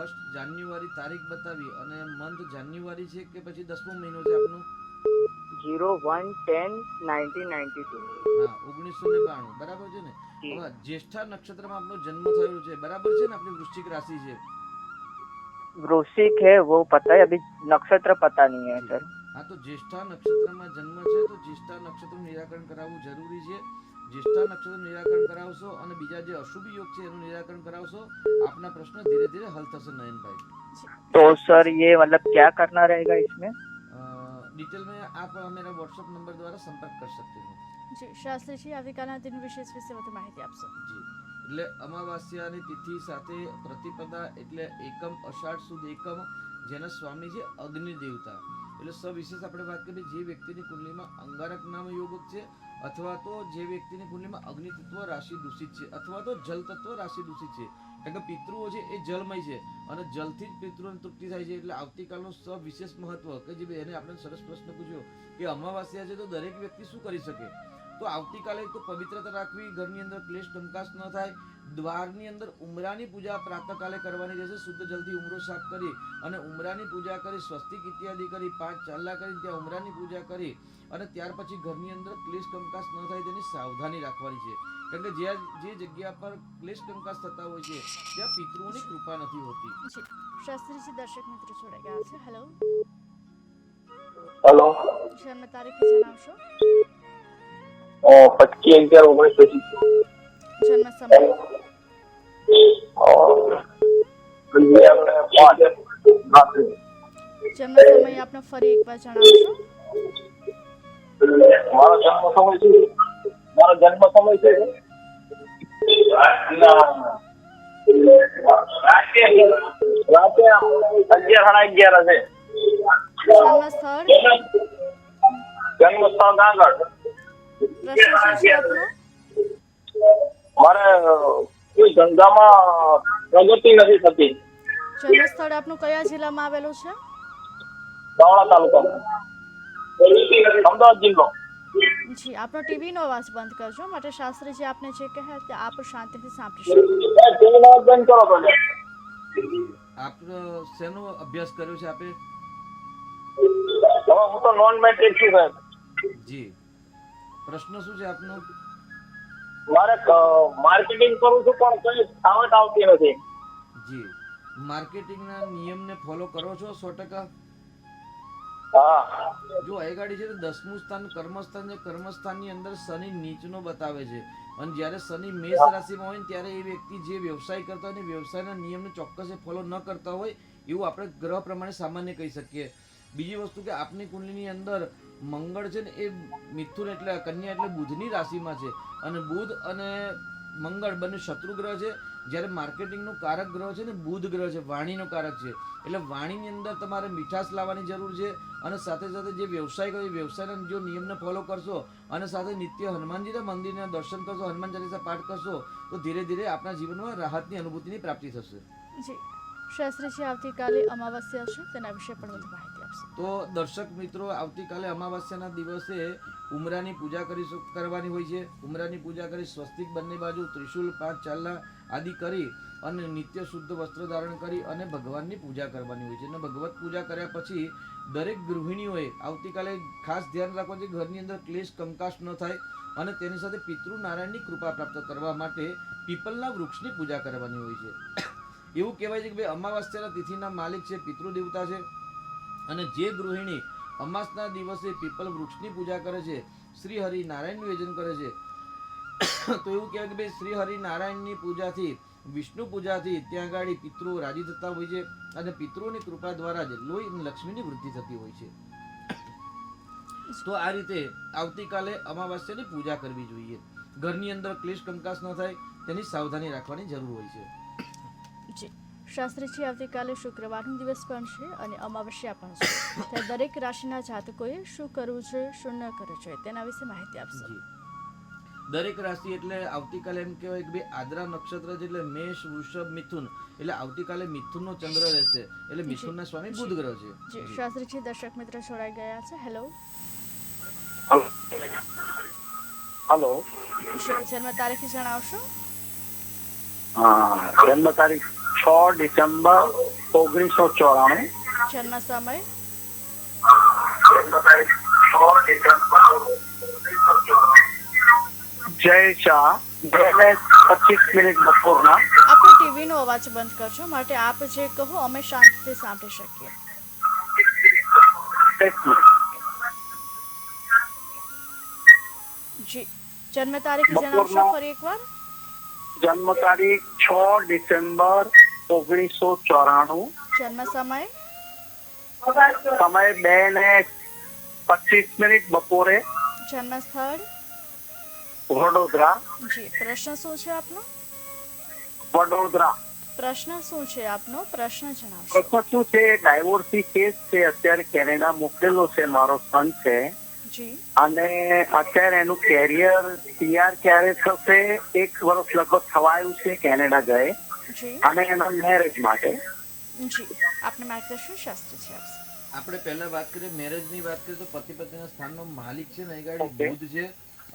1 જાન્યુઆરી તારીખ બતાવી અને મંથ જાન્યુઆરી છે કે પછી 10મો મહિનો છે આપનો? 01-10-1992. હા, 1992 બરાબર છે ને? હવે જ્યેષ્ઠા નક્ષત્રમાં આપનો જન્મ થયો છે, બરાબર છે ને? આપની વૃશ્ચિક રાશિ છે. वृश्चिक है वो पता है, अभी नक्षत्र पता नहीं है सर. હા, તો જ્યેષ્ઠા નક્ષત્રમાં જન્મ છે, તો જ્યેષ્ઠા નક્ષત્રનું નિરાકરણ કરાવવું જરૂરી છે. જ્યેષ્ઠા નક્ષત્રનું નિરાકરણ કરાવશો અને બીજા જે અશુભ યોગ છે એનું નિરાકરણ કરાવશો, આપના પ્રશ્ન ધીરે ધીરે હલ થશે નયનભાઈ. तो सर ये मतलब क्या करना रहेगा इसमें? डिटेल में आप मेरा व्हाट्सएप नंबर द्वारा संपर्क कर सकते हो. જી, શાસ્ત્રીજી આવતીકાલના દિન વિશેષ વિશે વધુ માહિતી આપશો. જી, એટલે અમાવાસ્યાની તિથિ સાથે પ્રતિપદા એટલે એકમ અષાઢ સુદ એકમ, જેના સ્વામી છે અગ્નિ દેવતા. એટલે સવિશેષ આપણે વાત કરીએ જે વ્યક્તિની કુંડલીમાં અંગારક નામ યોગ છે, અથવા તો જે વ્યક્તિની કુંડલીમાં અગ્નિ તત્વ રાશિ દૂષિત છે, અથવા તો જલ તત્વ રાશિ દૂષિત છે, કારણ કે પિતૃઓ છે એ જલમય છે અને જલથી જ પિતૃઓની તૃપ્તિ થાય છે. એટલે આવતીકાલનું સવિશેષ મહત્વ કે જે એને આપણે સરસ પ્રશ્ન પૂછ્યો કે અમાવાસ્યા છે તો દરેક વ્યક્તિ શું કરી શકે, તો આવતીકાલે તો પવિત્રતા રાખવી, ઘરની અંદર ક્લેશ કંકાસ ન થાય, દ્વારની અંદર ઉમરાની પૂજા પ્રાતઃકાલે કરવાની રહેશે. શુદ્ધ જલથી ઉમરો સાફ કરી અને ઉમરાની પૂજા કરી, સ્વસ્તિક ઇત્યાદિ કરી, 5 ચાંદલા કરી ત્યાં ઉમરાની પૂજા કરી અને ત્યાર પછી ઘરની અંદર ક્લેશ કંકાસ ન થાય તેની સાવધાની રાખવાની છે. કારણ કે જે જગ્યા પર ક્લેશ કંકાસ થતા હોય છે ત્યાં પિતૃઓની કૃપા નથી હોતી. જી શાસ્ત્રીજી દર્શક મિત્રો જોડાઈ ગયા છે. હેલો, હેલો, જન્મ તારીખ જણાવશો? 25/11/1925. જન્મ સમય? જન્મ સમય આપનો ફરી એકવાર જણાવશો? મારો જન્મ સમય છે રાતે 11:30 હશે. જન્મ સ્થળ? જન્મ સ્થળ ગાંગડ. પ્રશ્ન શું છે આપનો? મારે કોઈ ધંધામાં પ્રગતિ નથી થતી. જન્મ સ્થળ આપનું કયા જિલ્લામાં આવેલું છે? બાવળા તાલુકામાં, અમદાવાદ જિલ્લો. જી આપનો ટીવીનો અવાજ બંધ કરજો, માટે શાસ્ત્રીજી આપને જે કહે તે આપ શાંતિથી સાંભળી શકો. ટીવીનો અવાજ બંધ કરો તમે. આપનો શેનો અભ્યાસ કર્યો છે આપે? હવે હું તો નોન મેટ્રિક છું સાહેબ. જી, પ્રશ્ન શું છે આપનો? મારે માર્કેટિંગ કરું છું પણ કઈ આવક આવતી નથી. જી, માર્કેટિંગના નિયમને ફોલો કરો છો 100%? હા. જો આ ગાડી છે 10મું સ્થાન કર્મસ્થાન છે. કર્મસ્થાનની અંદર શનિ નીચનો બતાવે છે અને જ્યારે શનિ મેષ રાશિમાં હોય ને ત્યારે એ વ્યક્તિ જે વ્યવસાય કરતા હોય ને વ્યવસાયના નિયમને ચોક્કસ ફોલો ન કરતા હોય એવું આપણે ગ્રહ પ્રમાણે સામાન્ય કહી શકીએ. બીજી વસ્તુ કે આપની કુંડલીની અંદર મંગળ છે ને એ મિથુન એટલે કન્યા એટલે બુધની રાશિમાં છે અને બુધ અને મંગળ બંને શત્રુ ગ્રહ છે. જ્યારે માર્કેટિંગનો કારક ગ્રહ છે ને બુધ ગ્રહ છે, વાણીનો કારક છે. એટલે વાણીની અંદર તમારે મીઠાશ લાવવાની જરૂર છે અને સાથે સાથે જે વ્યવસાય કરો એ વ્યવસાયના જો નિયમને ફોલો કરશો અને સાથે નિત્ય હનુમાનજીના મંદિરના દર્શન કરશો, હનુમાન ચાલીસા પાઠ કરશો તો ધીરે ધીરે આપણા જીવનમાં રાહતની અનુભૂતિની પ્રાપ્તિ થશે. જી શાસ્ત્રીજી આવતીકાલે અમાવસ્યા છે, તેના વિશે પણ વધુ માહિતી આપશે. તો દર્શક મિત્રો, આવતીકાલે અમાવસ્યાના દિવસે ઉમરાની પૂજા કરવાની હોય છે. ઉમરાની પૂજા કરી સ્વસ્તિક બંને બાજુ ત્રિશુલ 5 ચાલા આદિ કરી અને નિત્ય શુદ્ધ વસ્ત્ર ધારણ કરી અને ભગવાનની પૂજા કરવાની હોય છે. અને ભગવત પૂજા કર્યા પછી દરેક ગૃહિણીઓએ આવતીકાલે ખાસ ધ્યાન રાખવું છે ઘરની અંદર ક્લેશ કંકાસ ન થાય અને તેની સાથે પિતૃ નારાયણની કૃપા પ્રાપ્ત કરવા માટે પીપલના વૃક્ષની પૂજા કરવાની હોય છે. એવું કહેવાય છે કે ભાઈ અમાવસ્યાના તિથિના માલિક છે પિતૃ દેવતા છે અને જે ગૃહિણી અમાસના દિવસે પીપલ વૃક્ષની પૂજા કરે છે, શ્રી હરિ નારાયણનું યજન કરે છે, તો એવું કહેવાય કે ભાઈ શ્રી હરિ નારાયણની પૂજાથી, વિષ્ણુ પૂજાથી ત્યાં આગળ પિતૃઓ રાજી થતા હોય છે અને પિતૃઓની કૃપા દ્વારા જ લોહી અને લક્ષ્મીની વૃદ્ધિ થતી હોય છે. તો આ રીતે આવતીકાલે અમાવસ્યાની પૂજા કરવી જોઈએ. ઘરની અંદર ક્લેશ કંકાસ ન થાય તેની સાવધાની રાખવાની જરૂર હોય છે. જી શાસ્ત્રીજી આવતીકાલે શુક્રવારનો દિવસ પણ છે અને અમાવસ્યા પણ છે, ત્યારે દરેક રાશિના જાતકોએ શું કરવું છે, શું ન કરવું જોઈએ તેના વિશે માહિતી આપશે. જી, દરેક રાશિ એટલે આવતીકાલે એમ કહેવાય કે ભાઈ આદ્રા નક્ષત્ર છે એટલે મેષ, વૃષભ, મિથુન એટલે આવતીકાલે મિથુનનો ચંદ્ર રહેશે એટલે મિથુનના સ્વામી બુધ ગ્રહ છે. જી શાસ્ત્રીજી દર્શક મિત્ર જોડાઈ ગયા છે. Hello, hello. જન્મ તારીખ જણાવશો? હા, જન્મ તારીખ 6 ડિસેમ્બર 1994. જન્મ સમય? જન્મ તારીખ 6 ડિસેમ્બર 1994. જય શાહ 2:25 બપોરના. આપણે ટીવીનો અવાજ બંધ કરજો, માટે આપ જે કહો અમે શાંતિથી સાંભળી શકીએ. જી જન્મ તારીખ જણાવશો ફરી એકવાર? જન્મ તારીખ 6 ડિસેમ્બર 1994. જન્મ સમય? સમય 2:25 બપોરે. જન્મ સ્થળ? વડોદરા. જી પ્રશ્ન શું છે આપનો? વડોદરા. પ્રશ્ન શું છે આપનો? પ્રશ્ન જણાવશો. પ્રશ્ન શું છે, ડાયવોર્સી કેસ છે, અત્યારે કેનેડા મોકલેલો છે, મારો સન છે જી અને અત્યારે એનું કેરિયર તૈયાર ક્યારે થશે, 1 વર્ષ લગભગ થવાયું છે કેનેડા ગયે જી અને એના મેરેજ માટે. જી આપને માર્ગદર્શન શાસ્ત્રીજી આપશે. આપણે પહેલા વાત કરીએ મેરેજની વાત કરીએ તો પતિ પત્નીના સ્થાનનો માલિક છે ને એ ગાડી બુધ છે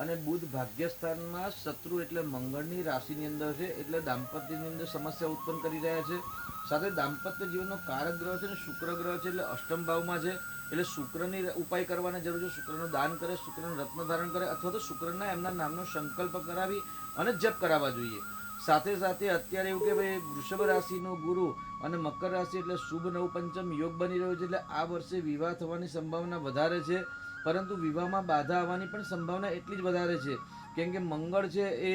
અને બુધ ભાગ્યસ્થાનમાં શત્રુ એટલે મંગળની રાશિની અંદર છે એટલે દાંપત્યની અંદર સમસ્યા ઉત્પન્ન કરી રહ્યા છે. સાથે દાંપત્ય જીવનનો કારક ગ્રહ છે ને શુક્ર ગ્રહ છે, એટલે અષ્ટમ ભાવમાં છે. એટલે શુક્રની ઉપાય કરવાની જરૂર છે. શુક્રનું દાન કરે, શુક્રનું રત્ન ધારણ કરે, અથવા તો શુક્રના એમના નામનો સંકલ્પ કરાવી અને જપ કરાવવા જોઈએ. સાથે સાથે અત્યારે એવું કે ભાઈ વૃષભ રાશિનો ગુરુ અને મકર રાશિ એટલે શુભ નવપંચમ યોગ બની રહ્યો છે. એટલે આ વર્ષે વિવાહ થવાની સંભાવના વધારે છે, પરંતુ વિવાહમાં બાધા આવવાની પણ સંભાવના એટલી જ વધારે છે. કેમ કે મંગળ છે એ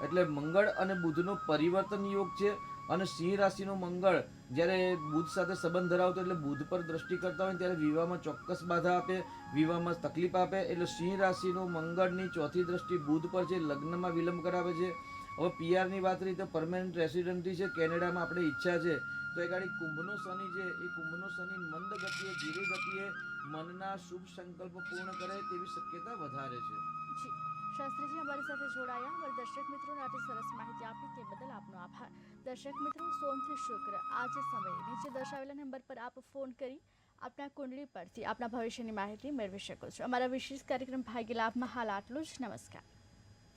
એટલે મંગળ અને બુધનો પરિવર્તન યોગ છે. અને સિંહ રાશિનો મંગળ જ્યારે બુધ સાથે સંબંધ ધરાવતો એટલે બુધ પર દ્રષ્ટિ કરતા હોય ત્યારે વિવાહમાં ચોક્કસ બાધા આપે, વિવાહમાં તકલીફ આપે. એટલે સિંહ રાશિનો મંગળની ચોથી દ્રષ્ટિ બુધ પર છે, લગ્નમાં વિલંબ કરાવે છે. હવે પીઆરની વાત કરી તો પરમેનન્ટ રેસિડન્સી છે, કેનેડામાં આપણે ઈચ્છા છે તો એ ગાડી કુંભનો શનિ છે, એ કુંભનો શનિ મંદ ગતિએ ધીરે ગતિએ મનના શુભ સંકલ્પ પૂર્ણ કરે તેવી શક્યતા વધારે છે. જી શાસ્ત્રીજી અમારી સાથે જોડાયા. અમારા દર્શક મિત્રોને આટલી સરસ માહિતી આપી તે બદલ આપનો આભાર. દર્શક મિત્રો, સોમથી શુક્ર આ જ સમયે નીચે દર્શાવેલા નંબર પર આપ ફોન કરી આપના કુંડળી પરથી આપના ભવિષ્યની માહિતી મેળવી શકો છો. અમારા વિશેષ કાર્યક્રમ ભાગ્ય લાભમાં હાલ આટલું જ. નમસ્કાર.